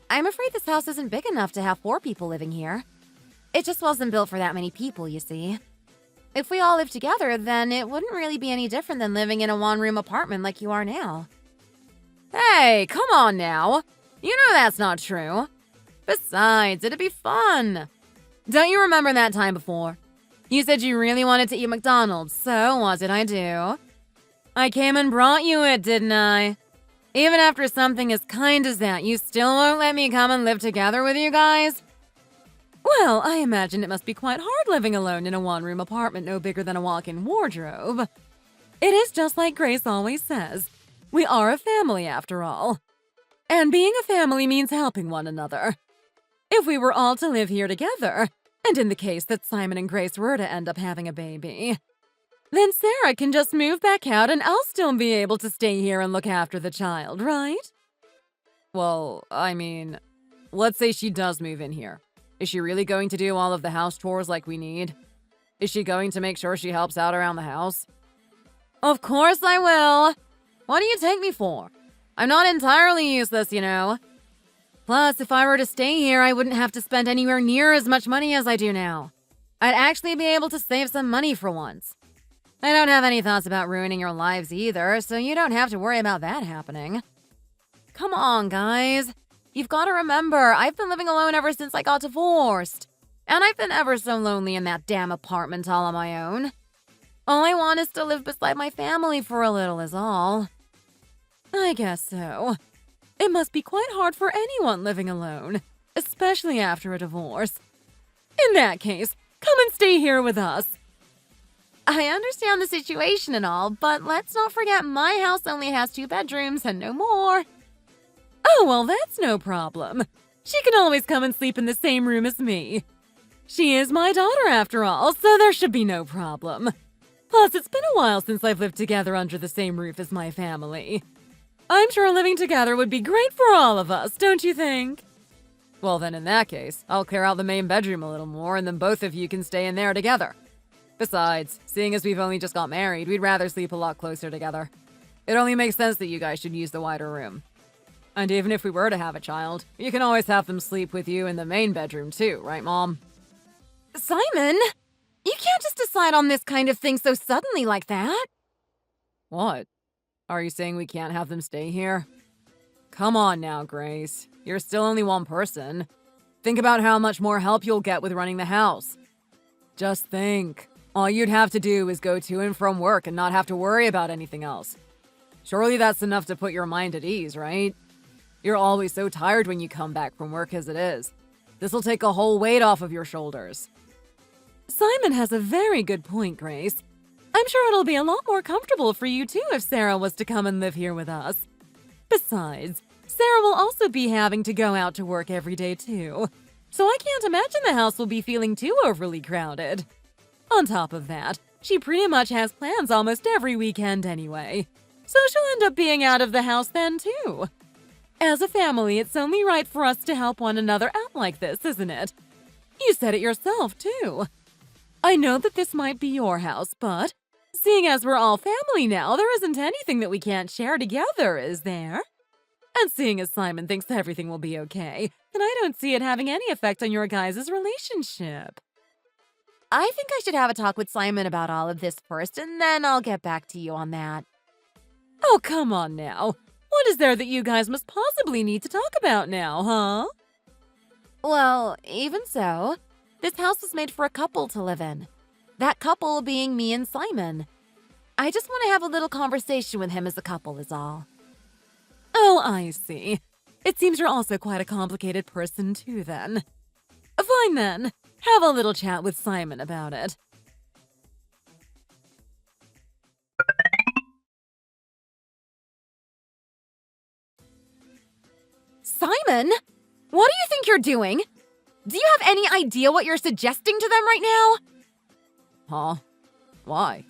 I'm afraid this house isn't big enough to have 4 people living here. It just wasn't built for that many people, you see. If we all lived together, then it wouldn't really be any different than living in a one-room apartment like you are now. Hey, come on now. You know that's not true. Besides, it'd be fun. Don't you remember that time before? You said you really wanted to eat McDonald's, so what did I do? I came and brought you it, didn't I? Even after something as kind as that, you still won't let me come and live together with you guys? Well, I imagine it must be quite hard living alone in a one-room apartment no bigger than a walk-in wardrobe. It is just like Grace always says. We are a family after all. And being a family means helping one another. If we were all to live here together, and in the case that Simon and Grace were to end up having a baby, then Sarah can just move back out and I'll still be able to stay here and look after the child, right? Well, I mean, let's say she does move in here. Is she really going to do all of the house chores like we need? Is she going to make sure she helps out around the house? Of course I will. What do you take me for? I'm not entirely useless, you know. Plus, if I were to stay here, I wouldn't have to spend anywhere near as much money as I do now. I'd actually be able to save some money for once. I don't have any thoughts about ruining your lives either, so you don't have to worry about that happening. Come on, guys. You've got to remember, I've been living alone ever since I got divorced. And I've been ever so lonely in that damn apartment all on my own. All I want is to live beside my family for a little is all. I guess so. It must be quite hard for anyone living alone, especially after a divorce. In that case, come and stay here with us. I understand the situation and all, but let's not forget my house only has 2 bedrooms and no more. Oh, well, that's no problem. She can always come and sleep in the same room as me. She is my daughter after all, so there should be no problem. Plus, it's been a while since I've lived together under the same roof as my family. I'm sure living together would be great for all of us, don't you think? Well, then in that case, I'll clear out the main bedroom a little more and then both of you can stay in there together. Besides, seeing as we've only just got married, we'd rather sleep a lot closer together. It only makes sense that you guys should use the wider room. And even if we were to have a child, you can always have them sleep with you in the main bedroom too, right, Mom? Simon! You can't just decide on this kind of thing so suddenly like that. What? Are you saying we can't have them stay here? Come on now, Grace. You're still only one person. Think about how much more help you'll get with running the house. Just think. All you'd have to do is go to and from work and not have to worry about anything else. Surely that's enough to put your mind at ease, right? You're always so tired when you come back from work as it is. This'll take a whole weight off of your shoulders. Simon has a very good point, Grace. I'm sure it'll be a lot more comfortable for you too if Sarah was to come and live here with us. Besides, Sarah will also be having to go out to work every day too. So I can't imagine the house will be feeling too overly crowded. On top of that, she pretty much has plans almost every weekend anyway. So she'll end up being out of the house then too. As a family, it's only right for us to help one another out like this, isn't it? You said it yourself too. I know that this might be your house, but seeing as we're all family now, there isn't anything that we can't share together, is there? And seeing as Simon thinks everything will be okay, then I don't see it having any effect on your guys' relationship. I think I should have a talk with Simon about all of this first, and then I'll get back to you on that. Oh, come on now. What is there that you guys must possibly need to talk about now, huh? Well, even so, this house was made for a couple to live in. That couple being me and Simon. I just want to have a little conversation with him as a couple is all. Oh, I see. It seems you're also quite a complicated person too, then. Fine, then. Have a little chat with Simon about it. Simon? What do you think you're doing? Do you have any idea what you're suggesting to them right now? Huh? Why?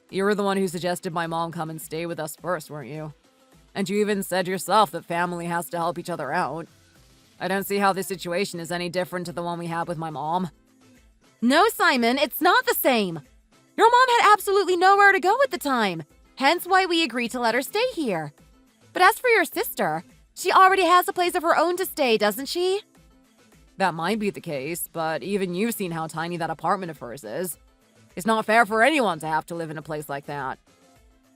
You were the one who suggested my mom come and stay with us first, weren't you? And you even said yourself that family has to help each other out. I don't see how this situation is any different to the one we had with my mom. No, Simon, it's not the same. Your mom had absolutely nowhere to go at the time, hence why we agreed to let her stay here. But as for your sister, she already has a place of her own to stay, doesn't she? That might be the case, but even you've seen how tiny that apartment of hers is. It's not fair for anyone to have to live in a place like that.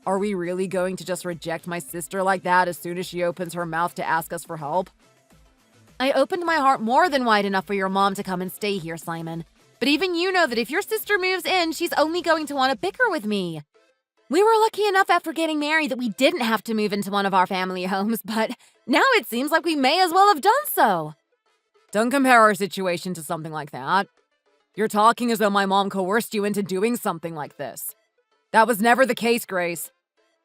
Are we really going to just reject my sister like that as soon as she opens her mouth to ask us for help? I opened my heart more than wide enough for your mom to come and stay here, Simon. But even you know that if your sister moves in, she's only going to want to bicker with me. We were lucky enough after getting married that we didn't have to move into one of our family homes, but now it seems like we may as well have done so. Don't compare our situation to something like that. You're talking as though my mom coerced you into doing something like this. That was never the case, Grace.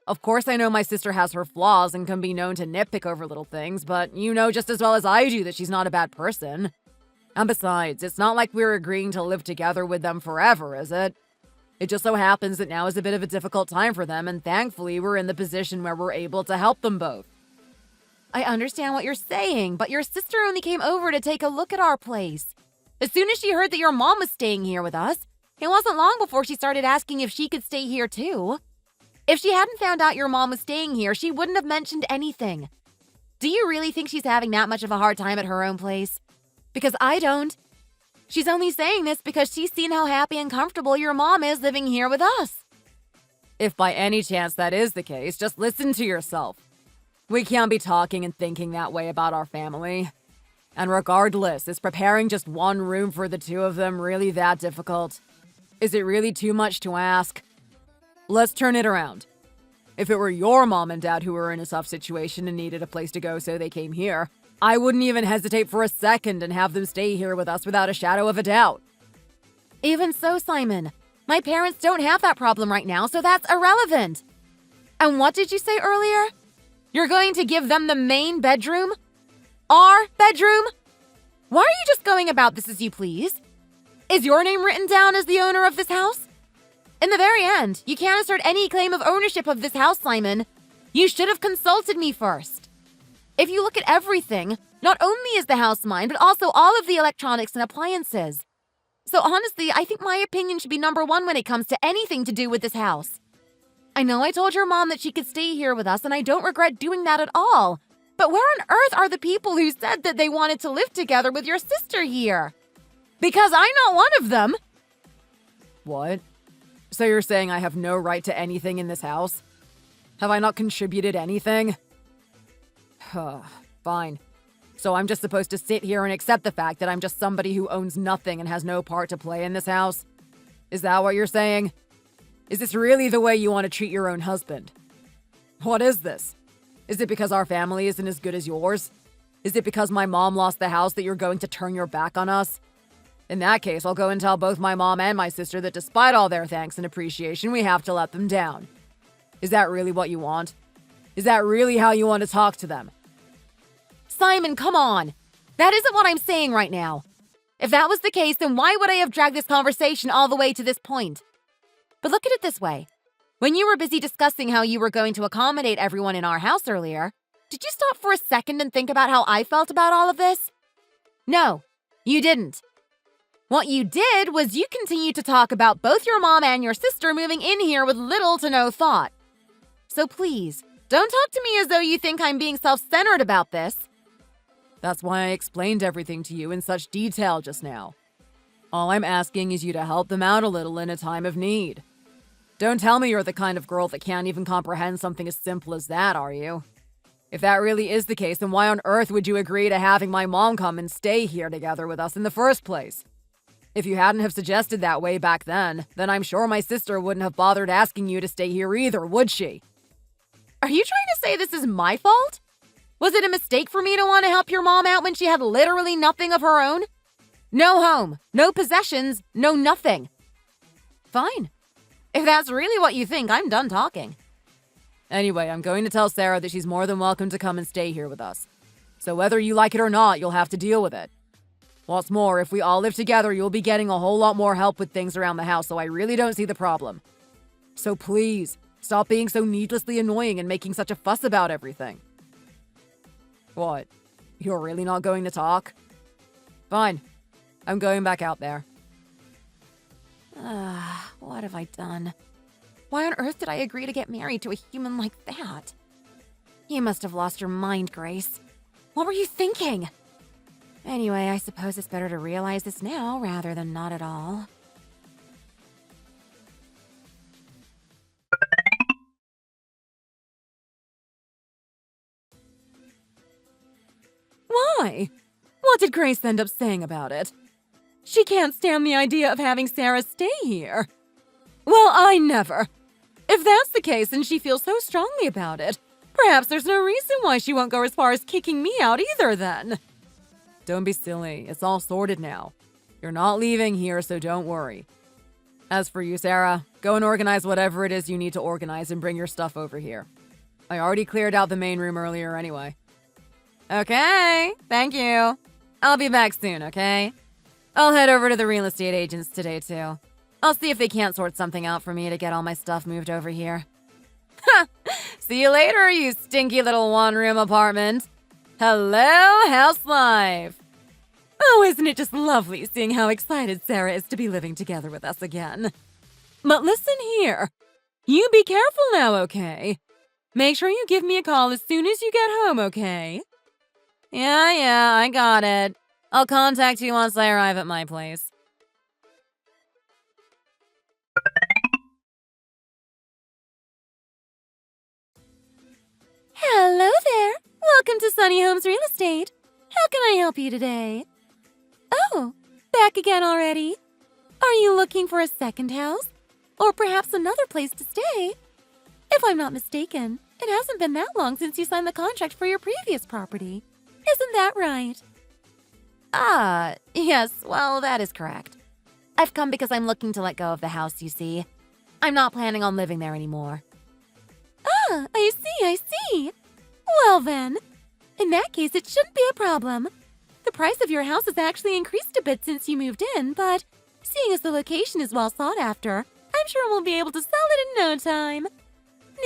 Of course I know my sister has her flaws and can be known to nitpick over little things, but you know just as well as I do that she's not a bad person. And besides, it's not like we're agreeing to live together with them forever, is it? It just so happens that now is a bit of a difficult time for them, and thankfully we're in the position where we're able to help them both. I understand what you're saying, but your sister only came over to take a look at our place. As soon as she heard that your mom was staying here with us, it wasn't long before she started asking if she could stay here too. If she hadn't found out your mom was staying here, she wouldn't have mentioned anything. Do you really think she's having that much of a hard time at her own place? Because I don't. She's only saying this because she's seen how happy and comfortable your mom is living here with us. If by any chance that is the case, just listen to yourself. We can't be talking and thinking that way about our family. And regardless, is preparing just one room for the two of them really that difficult? Is it really too much to ask? Let's turn it around. If it were your mom and dad who were in a tough situation and needed a place to go so they came here, I wouldn't even hesitate for a second and have them stay here with us without a shadow of a doubt. Even so, Simon, my parents don't have that problem right now, so that's irrelevant. And what did you say earlier? You're going to give them the main bedroom? Our bedroom? Why are you just going about this as you please? Is your name written down as the owner of this house? In the very end, you can't assert any claim of ownership of this house, Simon. You should have consulted me first. If you look at everything, not only is the house mine, but also all of the electronics and appliances. So honestly, I think my opinion should be number one when it comes to anything to do with this house. I know I told your mom that she could stay here with us, and I don't regret doing that at all. But where on earth are the people who said that they wanted to live together with your sister here? Because I'm not one of them. What? So you're saying I have no right to anything in this house? Have I not contributed anything? Fine. So I'm just supposed to sit here and accept the fact that I'm just somebody who owns nothing and has no part to play in this house? Is that what you're saying? Is this really the way you want to treat your own husband? What is this? Is it because our family isn't as good as yours? Is it because my mom lost the house that you're going to turn your back on us? In that case, I'll go and tell both my mom and my sister that despite all their thanks and appreciation, we have to let them down. Is that really what you want? Is that really how you want to talk to them? Simon, come on! That isn't what I'm saying right now. If that was the case, then why would I have dragged this conversation all the way to this point? But look at it this way. When you were busy discussing how you were going to accommodate everyone in our house earlier, did you stop for a second and think about how I felt about all of this? No, you didn't. What you did was you continued to talk about both your mom and your sister moving in here with little to no thought. So please, don't talk to me as though you think I'm being self-centered about this. That's why I explained everything to you in such detail just now. All I'm asking is you to help them out a little in a time of need. Don't tell me you're the kind of girl that can't even comprehend something as simple as that, are you? If that really is the case, then why on earth would you agree to having my mom come and stay here together with us in the first place? If you hadn't have suggested that way back then I'm sure my sister wouldn't have bothered asking you to stay here either, would she? Are you trying to say this is my fault? Was it a mistake for me to want to help your mom out when she had literally nothing of her own? No home, no possessions, no nothing. Fine. If that's really what you think, I'm done talking. Anyway, I'm going to tell Sarah that she's more than welcome to come and stay here with us. So whether you like it or not, you'll have to deal with it. What's more, if we all live together, you'll be getting a whole lot more help with things around the house, so I really don't see the problem. So please, stop being so needlessly annoying and making such a fuss about everything. What? You're really not going to talk? Fine. I'm going back out there. What have I done? Why on earth did I agree to get married to a human like that? You must have lost your mind, Grace. What were you thinking? Anyway, I suppose it's better to realize this now rather than not at all. Why? What did Grace end up saying about it? She can't stand the idea of having Sarah stay here. Well, I never. If that's the case and she feels so strongly about it, perhaps there's no reason why she won't go as far as kicking me out either then. Don't be silly. It's all sorted now. You're not leaving here, so don't worry. As for you, Sarah, go and organize whatever it is you need to organize and bring your stuff over here. I already cleared out the main room earlier anyway. Okay, thank you. I'll be back soon, okay? I'll head over to the real estate agents today, too. I'll see if they can't sort something out for me to get all my stuff moved over here. Ha! See you later, you stinky little one-room apartment. Hello, house life. Oh, isn't it just lovely seeing how excited Sarah is to be living together with us again? But listen here. You be careful now, okay? Make sure you give me a call as soon as you get home, okay? Yeah, I got it. I'll contact you once I arrive at my place. Hello there. Welcome to Sunny Homes Real Estate. How can I help you today? Oh, back again already? Are you looking for a second house? Or perhaps another place to stay? If I'm not mistaken, it hasn't been that long since you signed the contract for your previous property. Isn't that right? Yes, well, that is correct. I've come because I'm looking to let go of the house, you see. I'm not planning on living there anymore. I see. Well then, in that case, it shouldn't be a problem. The price of your house has actually increased a bit since you moved in, but seeing as the location is well sought after, I'm sure we'll be able to sell it in no time.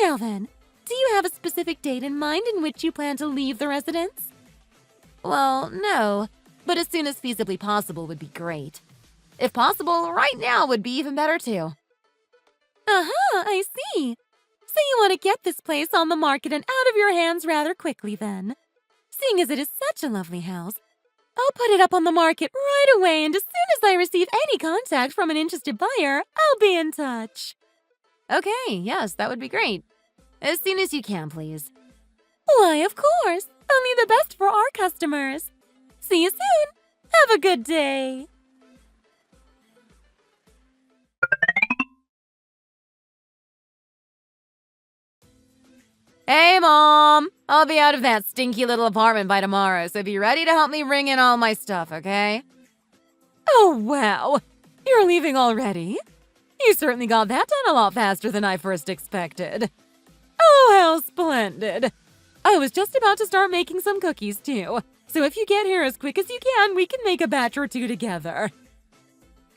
Now then, do you have a specific date in mind in which you plan to leave the residence? Well, no, but as soon as feasibly possible would be great. If possible, right now would be even better too. I see. So you want to get this place on the market and out of your hands rather quickly then. Seeing as it is such a lovely house, I'll put it up on the market right away, and as soon as I receive any contact from an interested buyer, I'll be in touch. Okay, yes, that would be great. As soon as you can, please. Why, of course. Only the best for our customers. See you soon. Have a good day. Hey, Mom! I'll be out of that stinky little apartment by tomorrow, so be ready to help me bring in all my stuff, okay? Oh, wow. You're leaving already? You certainly got that done a lot faster than I first expected. Oh, how splendid. I was just about to start making some cookies, too. So if you get here as quick as you can, we can make a batch or two together.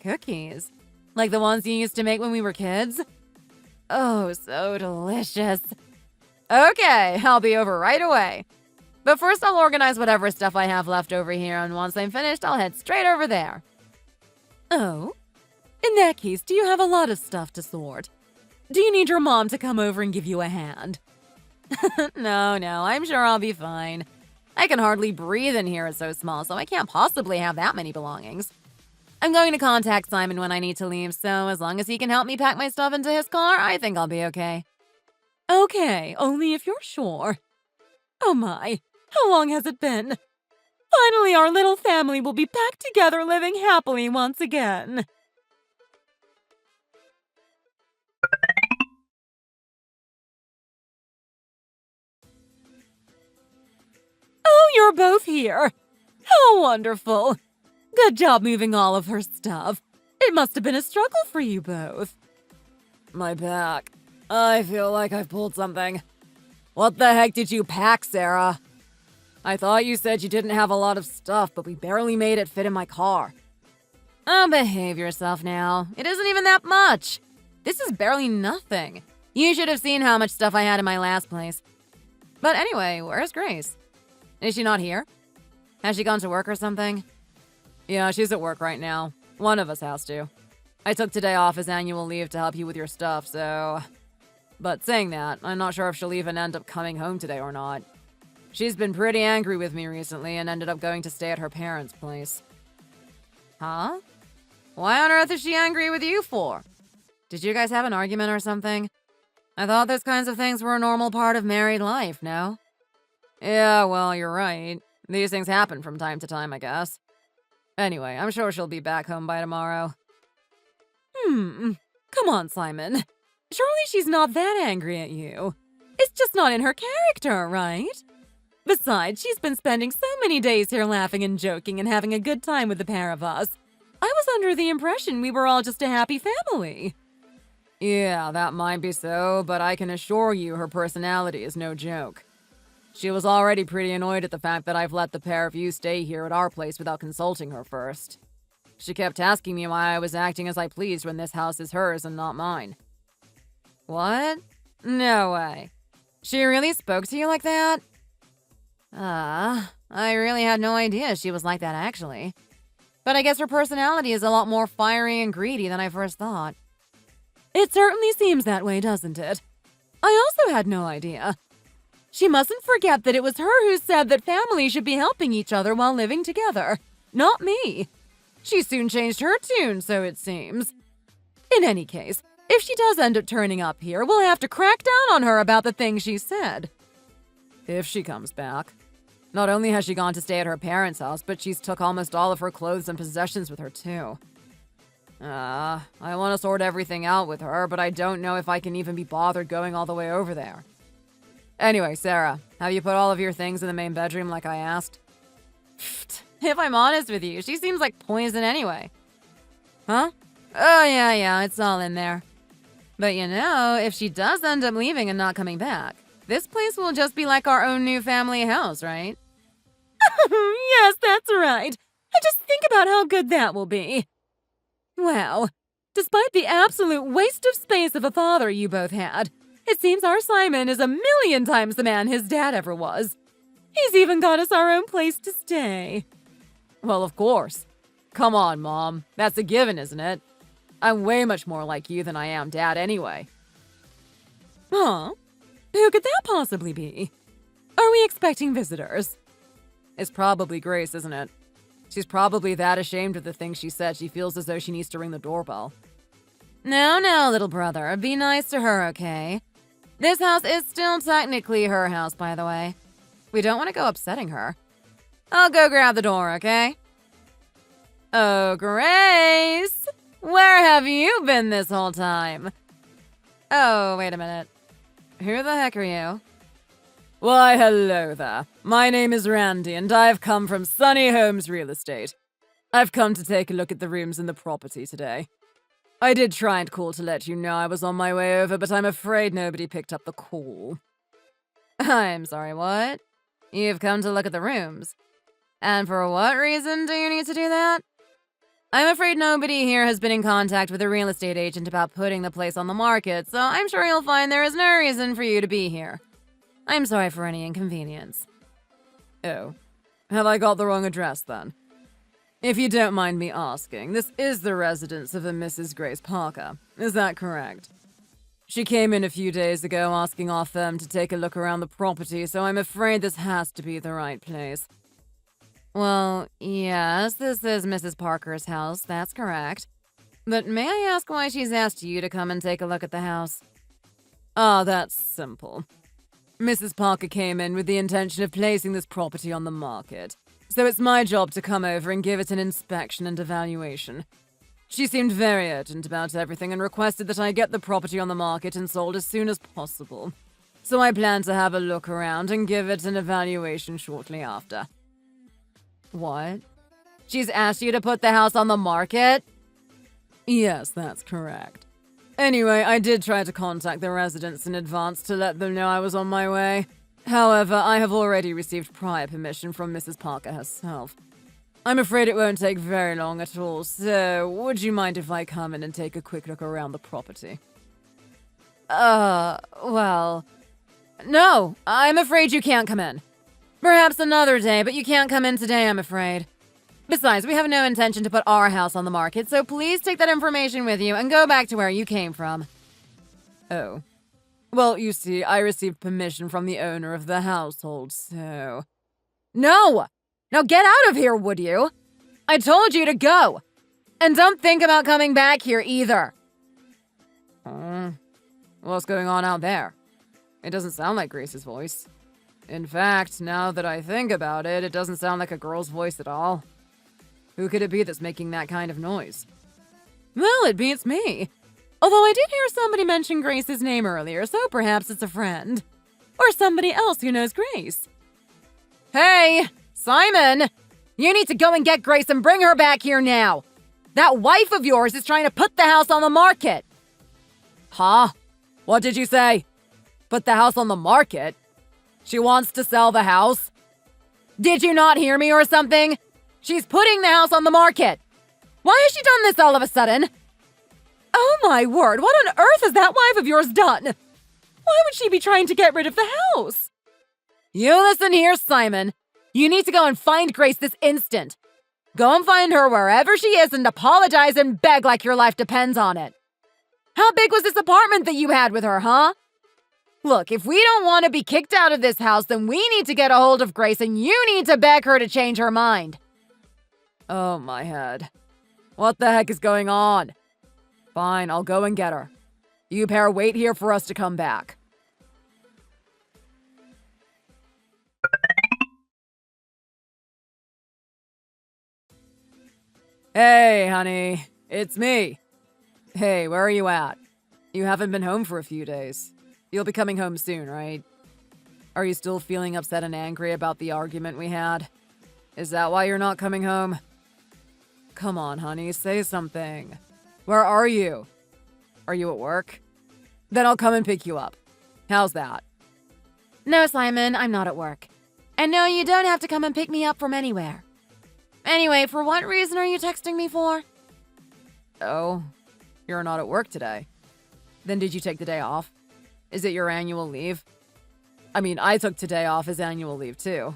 Cookies? Like the ones you used to make when we were kids? Oh, so delicious. Okay, I'll be over right away. But first I'll organize whatever stuff I have left over here, and once I'm finished, I'll head straight over there. Oh? In that case, do you have a lot of stuff to sort? Do you need your mom to come over and give you a hand? No, I'm sure I'll be fine. I can hardly breathe in here, it's so small, so I can't possibly have that many belongings. I'm going to contact Simon when I need to leave, so as long as he can help me pack my stuff into his car, I think I'll be okay. Okay, only if you're sure. Oh my, how long has it been? Finally, our little family will be back together living happily once again. Oh, you're both here. How wonderful. Good job moving all of her stuff. It must have been a struggle for you both. My back. I feel like I've pulled something. What the heck did you pack, Sarah? I thought you said you didn't have a lot of stuff, but we barely made it fit in my car. Oh, behave yourself now. It isn't even that much. This is barely nothing. You should have seen how much stuff I had in my last place. But anyway, where's Grace? Is she not here? Has she gone to work or something? Yeah, she's at work right now. One of us has to. I took today off as annual leave to help you with your stuff, so... But saying that, I'm not sure if she'll even end up coming home today or not. She's been pretty angry with me recently and ended up going to stay at her parents' place. Huh? Why on earth is she angry with you for? Did you guys have an argument or something? I thought those kinds of things were a normal part of married life, no? Yeah, well, you're right. These things happen from time to time, I guess. Anyway, I'm sure she'll be back home by tomorrow. Come on, Simon. Surely she's not that angry at you. It's just not in her character, right? Besides, she's been spending so many days here laughing and joking and having a good time with the pair of us. I was under the impression we were all just a happy family. Yeah, that might be so, but I can assure you her personality is no joke. She was already pretty annoyed at the fact that I've let the pair of you stay here at our place without consulting her first. She kept asking me why I was acting as I pleased when this house is hers and not mine. What? No way. She really spoke to you like that? I really had no idea she was like that, actually. But I guess her personality is a lot more fiery and greedy than I first thought. It certainly seems that way, doesn't it? I also had no idea. She mustn't forget that it was her who said that families should be helping each other while living together, not me. She soon changed her tune, so it seems. In any case, if she does end up turning up here, we'll have to crack down on her about the things she said. If she comes back. Not only has she gone to stay at her parents' house, but she's took almost all of her clothes and possessions with her, too. I want to sort everything out with her, but I don't know if I can even be bothered going all the way over there. Anyway, Sarah, have you put all of your things in the main bedroom like I asked? If I'm honest with you, she seems like poison anyway. Huh? Oh, yeah, it's all in there. But you know, if she does end up leaving and not coming back, this place will just be like our own new family house, right? Yes, that's right. And just think about how good that will be. Wow. Despite the absolute waste of space of a father you both had, it seems our Simon is 1,000,000 times the man his dad ever was. He's even got us our own place to stay. Well, of course. Come on, Mom. That's a given, isn't it? I'm way much more like you than I am Dad anyway. Huh? Who could that possibly be? Are we expecting visitors? It's probably Grace, isn't it? She's probably that ashamed of the things she said she feels as though she needs to ring the doorbell. No, little brother. Be nice to her, okay? This house is still technically her house, by the way. We don't want to go upsetting her. I'll go grab the door, okay? Oh, Grace! Where have you been this whole time? Oh, wait a minute. Who the heck are you? Why, hello there. My name is Randy, and I've come from Sunny Homes Real Estate. I've come to take a look at the rooms in the property today. I did try and call to let you know I was on my way over, but I'm afraid nobody picked up the call. I'm sorry, what? You've come to look at the rooms. And for what reason do you need to do that? I'm afraid nobody here has been in contact with a real estate agent about putting the place on the market, so I'm sure you'll find there is no reason for you to be here. I'm sorry for any inconvenience. Oh, have I got the wrong address then? If you don't mind me asking, this is the residence of a Mrs. Grace Parker, is that correct? She came in a few days ago asking our firm to take a look around the property, so I'm afraid this has to be the right place. Well, yes, this is Mrs. Parker's house, that's correct. But may I ask why she's asked you to come and take a look at the house? Ah, that's simple. Mrs. Parker came in with the intention of placing this property on the market, so it's my job to come over and give it an inspection and evaluation. She seemed very urgent about everything and requested that I get the property on the market and sold as soon as possible. So I plan to have a look around and give it an evaluation shortly after. What? She's asked you to put the house on the market? Yes, that's correct. Anyway, I did try to contact the residents in advance to let them know I was on my way. However, I have already received prior permission from Mrs. Parker herself. I'm afraid it won't take very long at all, so would you mind if I come in and take a quick look around the property? Well... No, I'm afraid you can't come in. Perhaps another day, but you can't come in today, I'm afraid. Besides, we have no intention to put our house on the market, so please take that information with you and go back to where you came from. Oh. Well, you see, I received permission from the owner of the household, so... No! Now get out of here, would you? I told you to go! And don't think about coming back here either. What's going on out there? It doesn't sound like Grace's voice. In fact, now that I think about it, it doesn't sound like a girl's voice at all. Who could it be that's making that kind of noise? Well, it beats me. Although I did hear somebody mention Grace's name earlier, so perhaps it's a friend. Or somebody else who knows Grace. Hey, Simon! You need to go and get Grace and bring her back here now. That wife of yours is trying to put the house on the market. Huh? What did you say? Put the house on the market? She wants to sell the house? Did you not hear me or something? She's putting the house on the market. Why has she done this all of a sudden? Oh my word, what on earth has that wife of yours done? Why would she be trying to get rid of the house? You listen here, Simon. You need to go and find Grace this instant. Go and find her wherever she is and apologize and beg like your life depends on it. How big was this apartment that you had with her, huh? Look, if we don't want to be kicked out of this house, then we need to get a hold of Grace and you need to beg her to change her mind. Oh, my head. What the heck is going on? Fine, I'll go and get her. You pair wait here for us to come back. Hey, honey. It's me. Hey, where are you at? You haven't been home for a few days. You'll be coming home soon, right? Are you still feeling upset and angry about the argument we had? Is that why you're not coming home? Come on, honey, say something. Where are you? Are you at work? Then I'll come and pick you up. How's that? No, Simon, I'm not at work. And no, you don't have to come and pick me up from anywhere. Anyway, for what reason are you texting me for? Oh, you're not at work today. Then did you take the day off? Is it your annual leave? I mean, I took today off as annual leave too.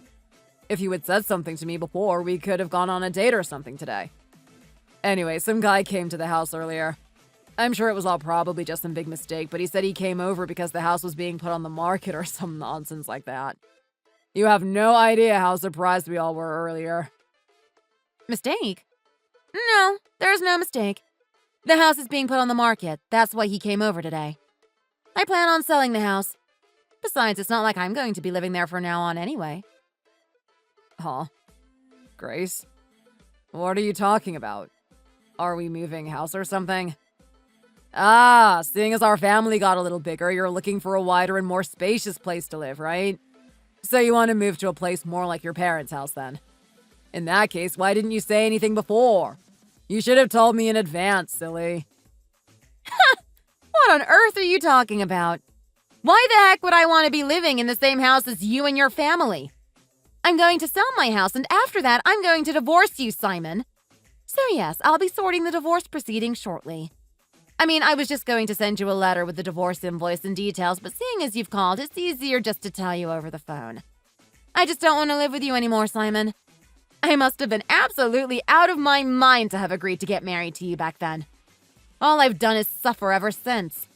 If you had said something to me before, we could have gone on a date or something today. Anyway, some guy came to the house earlier. I'm sure it was all probably just some big mistake, but he said he came over because the house was being put on the market or some nonsense like that. You have no idea how surprised we all were earlier. Mistake? No, there's no mistake. The house is being put on the market. That's why he came over today. I plan on selling the house. Besides, it's not like I'm going to be living there from now on anyway. Huh? Grace? What are you talking about? Are we moving house or something? Ah, seeing as our family got a little bigger, you're looking for a wider and more spacious place to live, right? So you want to move to a place more like your parents' house then? In that case, why didn't you say anything before? You should have told me in advance, silly. What on earth are you talking about? Why the heck would I want to be living in the same house as you and your family? I'm going to sell my house, and after that, I'm going to divorce you, Simon. So yes, I'll be sorting the divorce proceedings shortly. I mean, I was just going to send you a letter with the divorce invoice and details, but seeing as you've called, it's easier just to tell you over the phone. I just don't want to live with you anymore, Simon. I must have been absolutely out of my mind to have agreed to get married to you back then. All I've done is suffer ever since.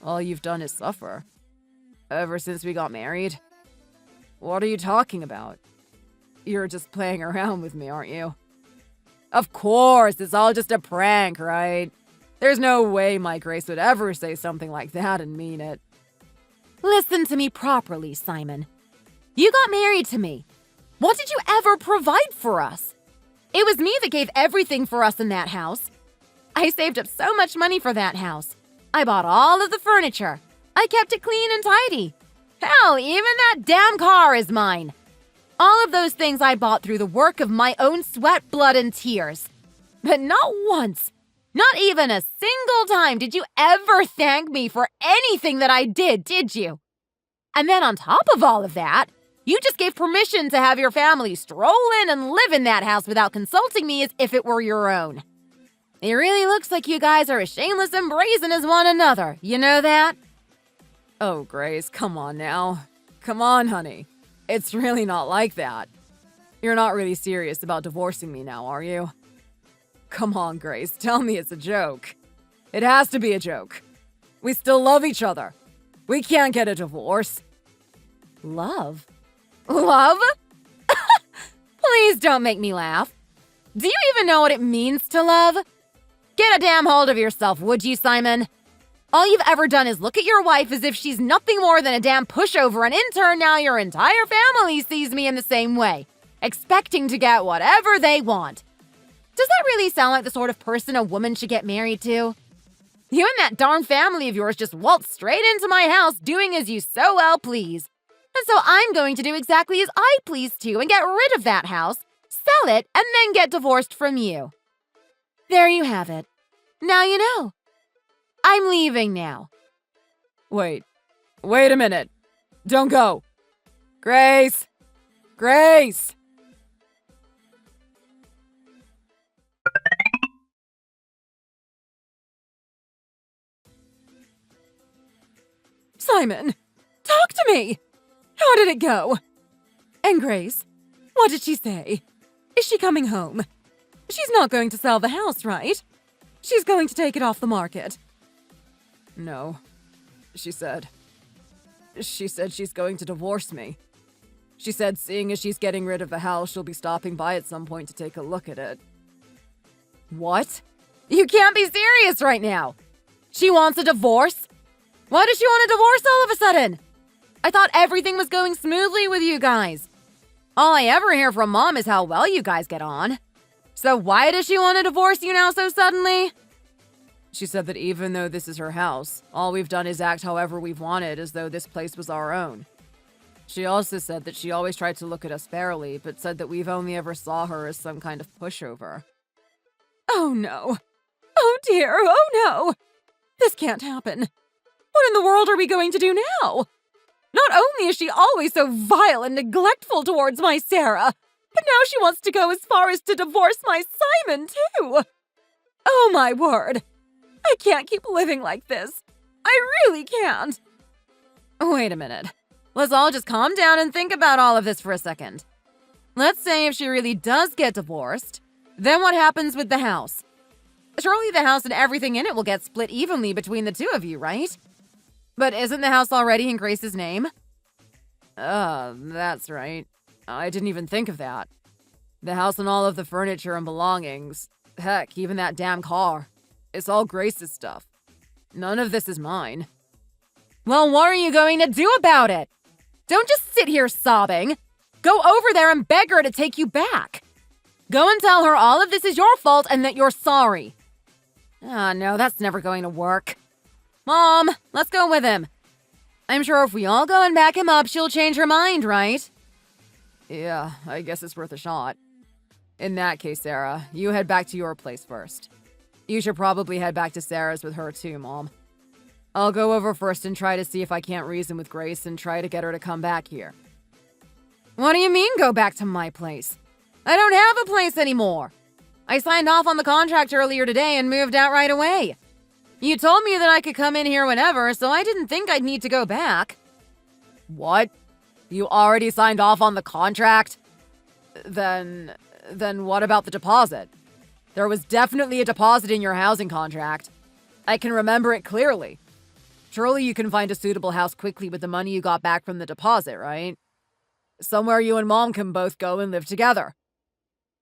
All you've done is suffer? Ever since we got married? What are you talking about? You're just playing around with me, aren't you? Of course, it's all just a prank, right? There's no way my Grace would ever say something like that and mean it. Listen to me properly, Simon. You got married to me. What did you ever provide for us? It was me that gave everything for us in that house. I saved up so much money for that house. I bought all of the furniture. I kept it clean and tidy. Hell, even that damn car is mine. All of those things I bought through the work of my own sweat, blood, and tears. But not once, not even a single time did you ever thank me for anything that I did you? And then on top of all of that, you just gave permission to have your family stroll in and live in that house without consulting me as if it were your own. It really looks like you guys are as shameless and brazen as one another. You know that? Oh, Grace, come on now. Come on, honey. It's really not like that. You're not really serious about divorcing me now, are you? Come on, Grace, tell me it's a joke. It has to be a joke. We still love each other. We can't get a divorce. Love? Love? Please don't make me laugh. Do you even know what it means to love? Get a damn hold of yourself, would you, Simon? All you've ever done is look at your wife as if she's nothing more than a damn pushover, and in turn now your entire family sees me in the same way, expecting to get whatever they want. Does that really sound like the sort of person a woman should get married to? You and that darn family of yours just waltzed straight into my house doing as you so well please. And so I'm going to do exactly as I please too and get rid of that house, sell it, and then get divorced from you. There you have it. Now you know. I'm leaving now. Wait a minute. Don't go. Grace! Grace! Simon, talk to me! How did it go? And Grace, what did she say? Is she coming home? She's not going to sell the house, right? She's going to take it off the market. No, she said she's going to divorce me. She said seeing as she's getting rid of the house, she'll be stopping by at some point to take a look at it. What? You can't be serious right now. She wants a divorce? Why does she want a divorce all of a sudden? I thought everything was going smoothly with you guys. All I ever hear from Mom is how well you guys get on. So why does she want to divorce you now so suddenly? She said that even though this is her house, all we've done is act however we've wanted as though this place was our own. She also said that she always tried to look at us fairly, but said that we've only ever saw her as some kind of pushover. Oh no. Oh dear, oh no. This can't happen. What in the world are we going to do now? Not only is she always so vile and neglectful towards my Sarah, but now she wants to go as far as to divorce my Simon, too. Oh my word. I can't keep living like this. I really can't. Wait a minute. Let's all just calm down and think about all of this for a second. Let's say if she really does get divorced, then what happens with the house? Surely the house and everything in it will get split evenly between the two of you, right? But isn't the house already in Grace's name? That's right. I didn't even think of that. The house and all of the furniture and belongings. Heck, even that damn car. It's all Grace's stuff. None of this is mine. Well, what are you going to do about it? Don't just sit here sobbing. Go over there and beg her to take you back. Go and tell her all of this is your fault and that you're sorry. Ah, no, that's never going to work. Mom, let's go with him. I'm sure if we all go and back him up, she'll change her mind, right? Yeah, I guess it's worth a shot. In that case, Sarah, you head back to your place first. You should probably head back to Sarah's with her too, Mom. I'll go over first and try to see if I can't reason with Grace and try to get her to come back here. What do you mean go back to my place? I don't have a place anymore. I signed off on the contract earlier today and moved out right away. You told me that I could come in here whenever, so I didn't think I'd need to go back. What? You already signed off on the contract? Then what about the deposit? There was definitely a deposit in your housing contract. I can remember it clearly. Surely you can find a suitable house quickly with the money you got back from the deposit, right? Somewhere you and Mom can both go and live together.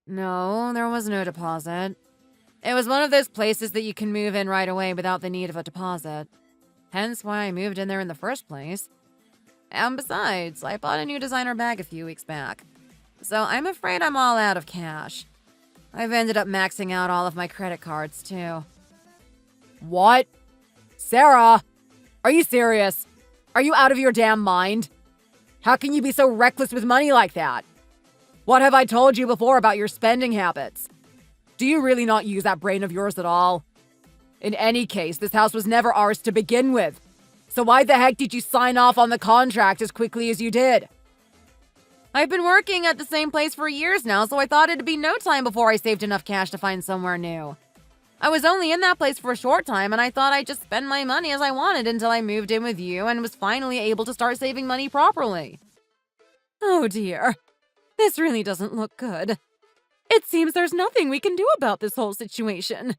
No, there was no deposit. It was one of those places that you can move in right away without the need of a deposit. Hence why I moved in there in the first place. And besides, I bought a new designer bag a few weeks back. So I'm afraid I'm all out of cash. I've ended up maxing out all of my credit cards, too. What? Sarah! Are you serious? Are you out of your damn mind? How can you be so reckless with money like that? What have I told you before about your spending habits? Do you really not use that brain of yours at all? In any case, this house was never ours to begin with. So why the heck did you sign off on the contract as quickly as you did? I've been working at the same place for years now, so I thought it'd be no time before I saved enough cash to find somewhere new. I was only in that place for a short time, and I thought I'd just spend my money as I wanted until I moved in with you and was finally able to start saving money properly. Oh dear. This really doesn't look good. It seems there's nothing we can do about this whole situation.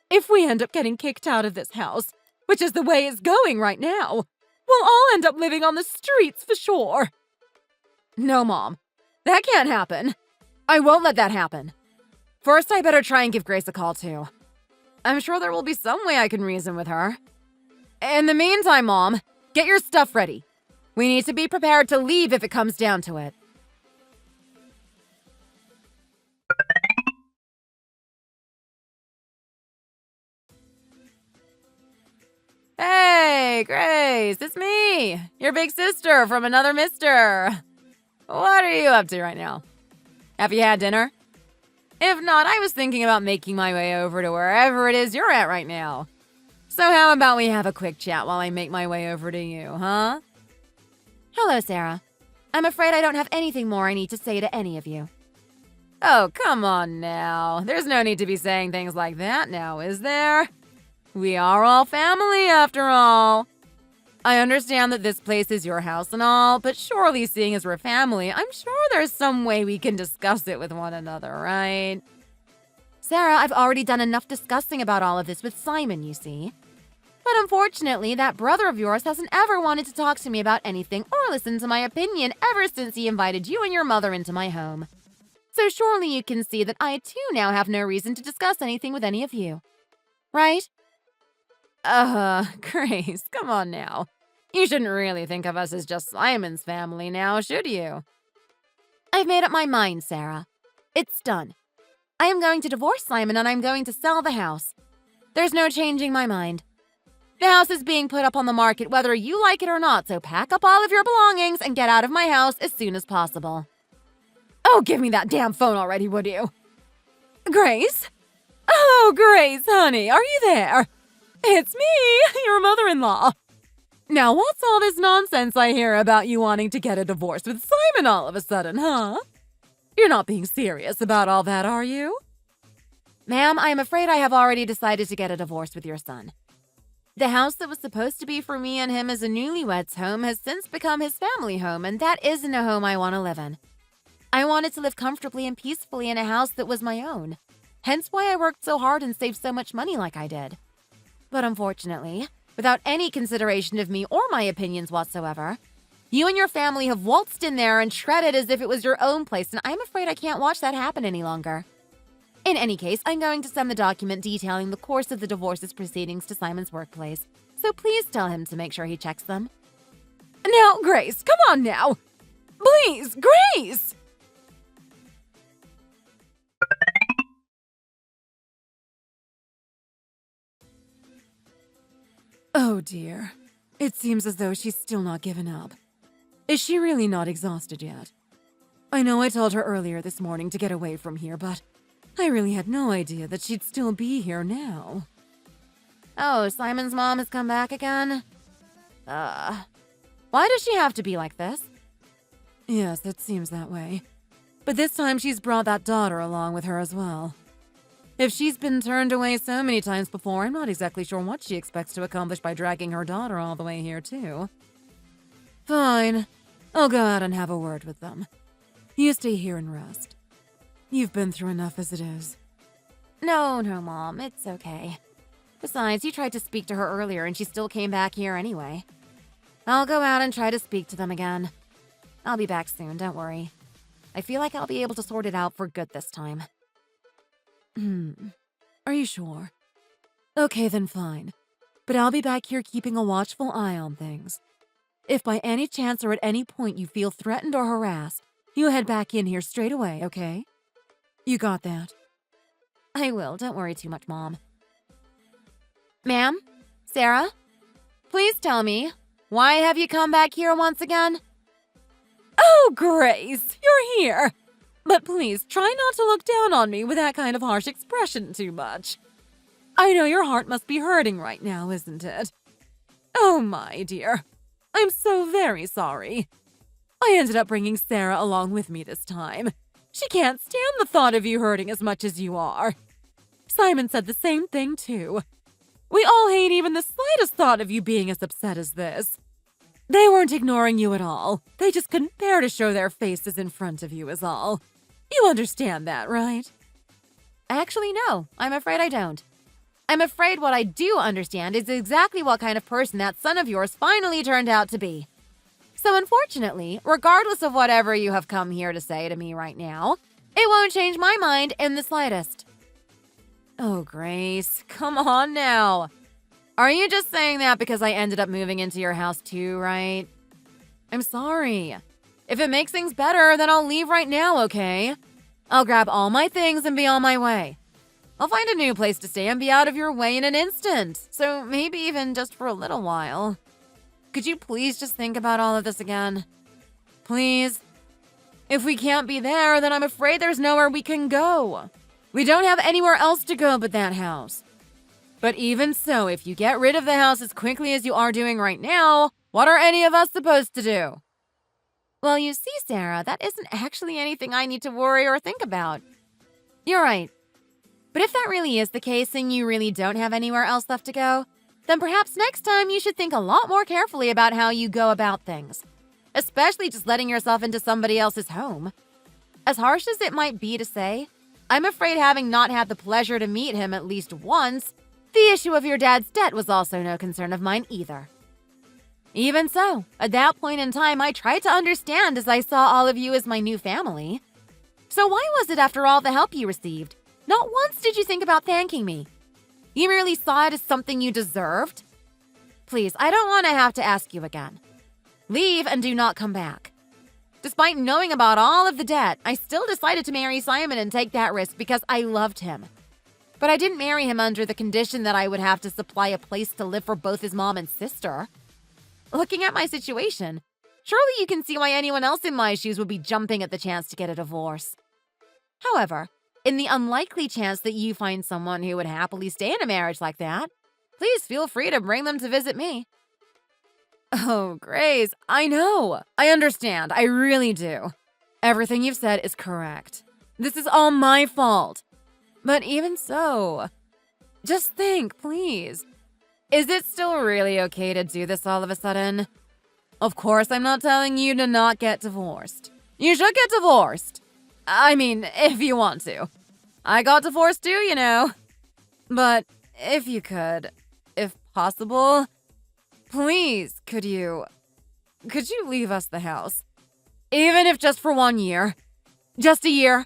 If we end up getting kicked out of this house, which is the way it's going right now, we'll all end up living on the streets for sure. No, Mom. That can't happen. I won't let that happen. First, I better try and give Grace a call, too. I'm sure there will be some way I can reason with her. In the meantime, Mom, get your stuff ready. We need to be prepared to leave if it comes down to it. Hey, Grace, it's me, your big sister from another mister. What are you up to right now? Have you had dinner? If not, I was thinking about making my way over to wherever it is you're at right now. So how about we have a quick chat while I make my way over to you, huh? Hello, Sarah. I'm afraid I don't have anything more I need to say to any of you. Oh, come on now. There's no need to be saying things like that now, is there? We are all family, after all. I understand that this place is your house and all, but surely seeing as we're family, I'm sure there's some way we can discuss it with one another, right? Sarah, I've already done enough discussing about all of this with Simon, you see. But unfortunately, that brother of yours hasn't ever wanted to talk to me about anything or listen to my opinion ever since he invited you and your mother into my home. So surely you can see that I too now have no reason to discuss anything with any of you. Right? Grace, come on now. You shouldn't really think of us as just Simon's family now, should you? I've made up my mind, Sarah. It's done. I am going to divorce Simon and I'm going to sell the house. There's no changing my mind. The house is being put up on the market whether you like it or not, so pack up all of your belongings and get out of my house as soon as possible. Oh, give me that damn phone already, would you? Grace? Oh, Grace, honey, are you there? It's me, your mother-in-law. Now, what's all this nonsense I hear about you wanting to get a divorce with Simon all of a sudden, huh? You're not being serious about all that, are you? Ma'am, I am afraid I have already decided to get a divorce with your son. The house that was supposed to be for me and him as a newlywed's home has since become his family home, and that isn't a home I want to live in. I wanted to live comfortably and peacefully in a house that was my own. Hence why I worked so hard and saved so much money like I did. But unfortunately, without any consideration of me or my opinions whatsoever, You and your family have waltzed in there and treated as if it was your own place, and I'm afraid I can't watch that happen any longer. In any case, I'm going to send the document detailing the course of the divorce's proceedings to Simon's workplace, so please tell him to make sure he checks them. Now, Grace, come on now! Please, Grace! Oh dear. It seems as though she's still not given up. Is she really not exhausted yet? I know I told her earlier this morning to get away from here, but I really had no idea that she'd still be here now. Oh, Simon's mom has come back again? Why does she have to be like this? Yes, it seems that way. But this time she's brought that daughter along with her as well. If she's been turned away so many times before, I'm not exactly sure what she expects to accomplish by dragging her daughter all the way here, too. Fine. I'll go out and have a word with them. You stay here and rest. You've been through enough as it is. No, Mom, it's okay. Besides, you tried to speak to her earlier and she still came back here anyway. I'll go out and try to speak to them again. I'll be back soon, don't worry. I feel like I'll be able to sort it out for good this time. Are you sure? Okay, then fine. But I'll be back here keeping a watchful eye on things. If by any chance or at any point you feel threatened or harassed, you head back in here straight away, okay? You got that? I will, don't worry too much, Mom. Ma'am? Sarah? Please tell me, why have you come back here once again? Oh, Grace, you're here! But please, try not to look down on me with that kind of harsh expression too much. I know your heart must be hurting right now, isn't it? Oh, my dear. I'm so very sorry. I ended up bringing Sarah along with me this time. She can't stand the thought of you hurting as much as you are. Simon said the same thing, too. We all hate even the slightest thought of you being as upset as this. They weren't ignoring you at all. They just couldn't bear to show their faces in front of you is all. You understand that, right? Actually, no. I'm afraid I don't. I'm afraid what I do understand is exactly what kind of person that son of yours finally turned out to be. So unfortunately, regardless of whatever you have come here to say to me right now, it won't change my mind in the slightest. Oh, Grace, come on now. Are you just saying that because I ended up moving into your house too, right? I'm sorry. If it makes things better, then I'll leave right now, okay? I'll grab all my things and be on my way. I'll find a new place to stay and be out of your way in an instant. So maybe even just for a little while. Could you please just think about all of this again? Please? If we can't be there, then I'm afraid there's nowhere we can go. We don't have anywhere else to go but that house. But even so, if you get rid of the house as quickly as you are doing right now, what are any of us supposed to do? Well, you see, Sarah, that isn't actually anything I need to worry or think about. You're right. But if that really is the case and you really don't have anywhere else left to go, then perhaps next time you should think a lot more carefully about how you go about things. Especially just letting yourself into somebody else's home. As harsh as it might be to say, I'm afraid having not had the pleasure to meet him at least once, the issue of your dad's debt was also no concern of mine either. Even so, at that point in time, I tried to understand as I saw all of you as my new family. So why was it, after all the help you received, not once did you think about thanking me? You merely saw it as something you deserved? Please, I don't want to have to ask you again. Leave and do not come back. Despite knowing about all of the debt, I still decided to marry Simon and take that risk because I loved him. But I didn't marry him under the condition that I would have to supply a place to live for both his mom and sister. Looking at my situation, surely you can see why anyone else in my shoes would be jumping at the chance to get a divorce. However, in the unlikely chance that you find someone who would happily stay in a marriage like that, please feel free to bring them to visit me. Oh, Grace, I know. I understand. I really do. Everything you've said is correct. This is all my fault. But even so, just think, please. Is it still really okay to do this all of a sudden? Of course, I'm not telling you to not get divorced. You should get divorced. I mean, if you want to. I got divorced too, you know. But if you could, if possible, please, could you could you leave us the house? Even if just for 1 year. Just a year.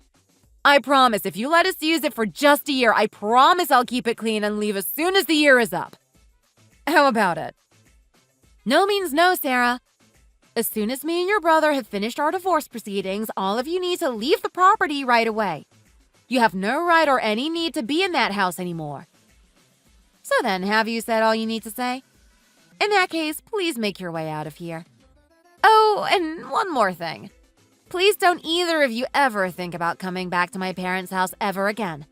I promise, if you let us use it for just a year, I promise I'll keep it clean and leave as soon as the year is up. How about it? No means no, Sarah. As soon as me and your brother have finished our divorce proceedings, all of you need to leave the property right away. You have no right or any need to be in that house anymore. So then, have you said all you need to say? In that case, please make your way out of here. Oh, and one more thing. Please don't either of you ever think about coming back to my parents' house ever again.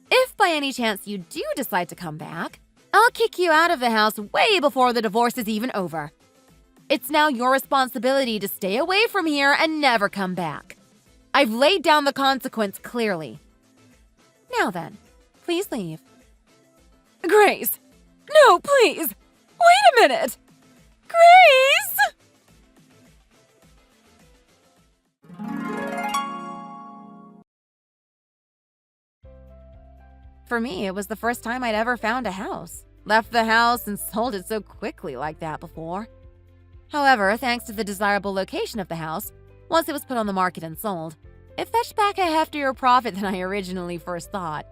If by any chance you do decide to come back, I'll kick you out of the house way before the divorce is even over. It's now your responsibility to stay away from here and never come back. I've laid down the consequence clearly. Now then, please leave. Grace! No, please! Wait a minute! Grace! For me, it was the first time I'd ever found a house. Left the house and sold it so quickly like that before. However, thanks to the desirable location of the house, once it was put on the market and sold, it fetched back a heftier profit than I originally first thought.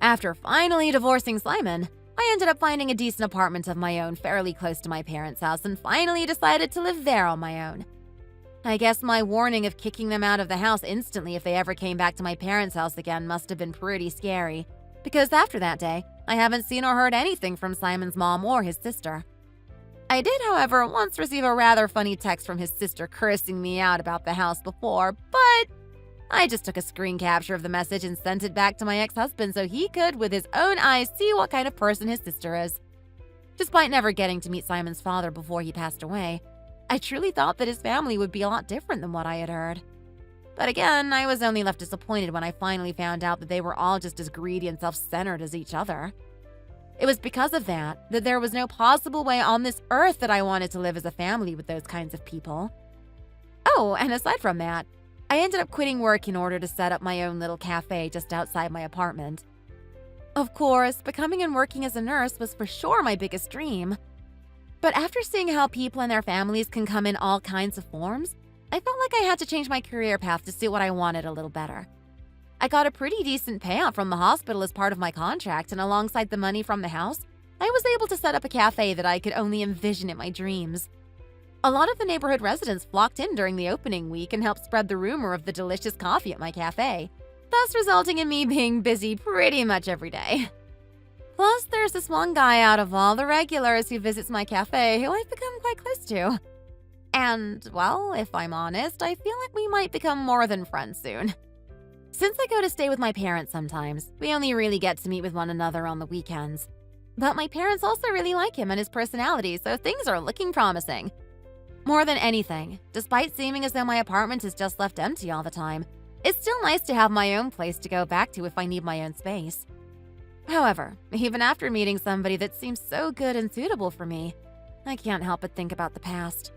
After finally divorcing Simon, I ended up finding a decent apartment of my own fairly close to my parents' house and finally decided to live there on my own. I guess my warning of kicking them out of the house instantly if they ever came back to my parents' house again must have been pretty scary, because after that day, I haven't seen or heard anything from Simon's mom or his sister. I did, however, once receive a rather funny text from his sister cursing me out about the house before, but I just took a screen capture of the message and sent it back to my ex-husband so he could, with his own eyes, see what kind of person his sister is. Despite never getting to meet Simon's father before he passed away, I truly thought that his family would be a lot different than what I had heard. But again, I was only left disappointed when I finally found out that they were all just as greedy and self-centered as each other. It was because of that there was no possible way on this earth that I wanted to live as a family with those kinds of people. Oh, and aside from that, I ended up quitting work in order to set up my own little cafe just outside my apartment. Of course, becoming and working as a nurse was for sure my biggest dream. But after seeing how people and their families can come in all kinds of forms, I felt like I had to change my career path to suit what I wanted a little better. I got a pretty decent payout from the hospital as part of my contract, and alongside the money from the house, I was able to set up a cafe that I could only envision in my dreams. A lot of the neighborhood residents flocked in during the opening week and helped spread the rumor of the delicious coffee at my cafe, thus resulting in me being busy pretty much every day. Plus, there's this one guy out of all the regulars who visits my cafe who I've become quite close to. And, well, if I'm honest, I feel like we might become more than friends soon. Since I go to stay with my parents sometimes, we only really get to meet with one another on the weekends. But my parents also really like him and his personality, so things are looking promising. More than anything, despite seeming as though my apartment is just left empty all the time, it's still nice to have my own place to go back to if I need my own space. However, even after meeting somebody that seems so good and suitable for me, I can't help but think about the past.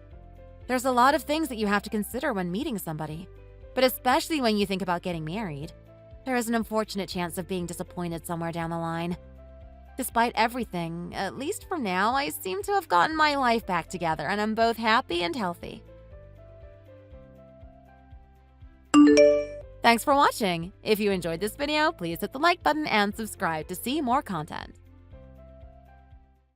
There's a lot of things that you have to consider when meeting somebody, but especially when you think about getting married. There is an unfortunate chance of being disappointed somewhere down the line. Despite everything, at least for now, I seem to have gotten my life back together and I'm both happy and healthy. Thanks for watching. If you enjoyed this video, please hit the like button and subscribe to see more content.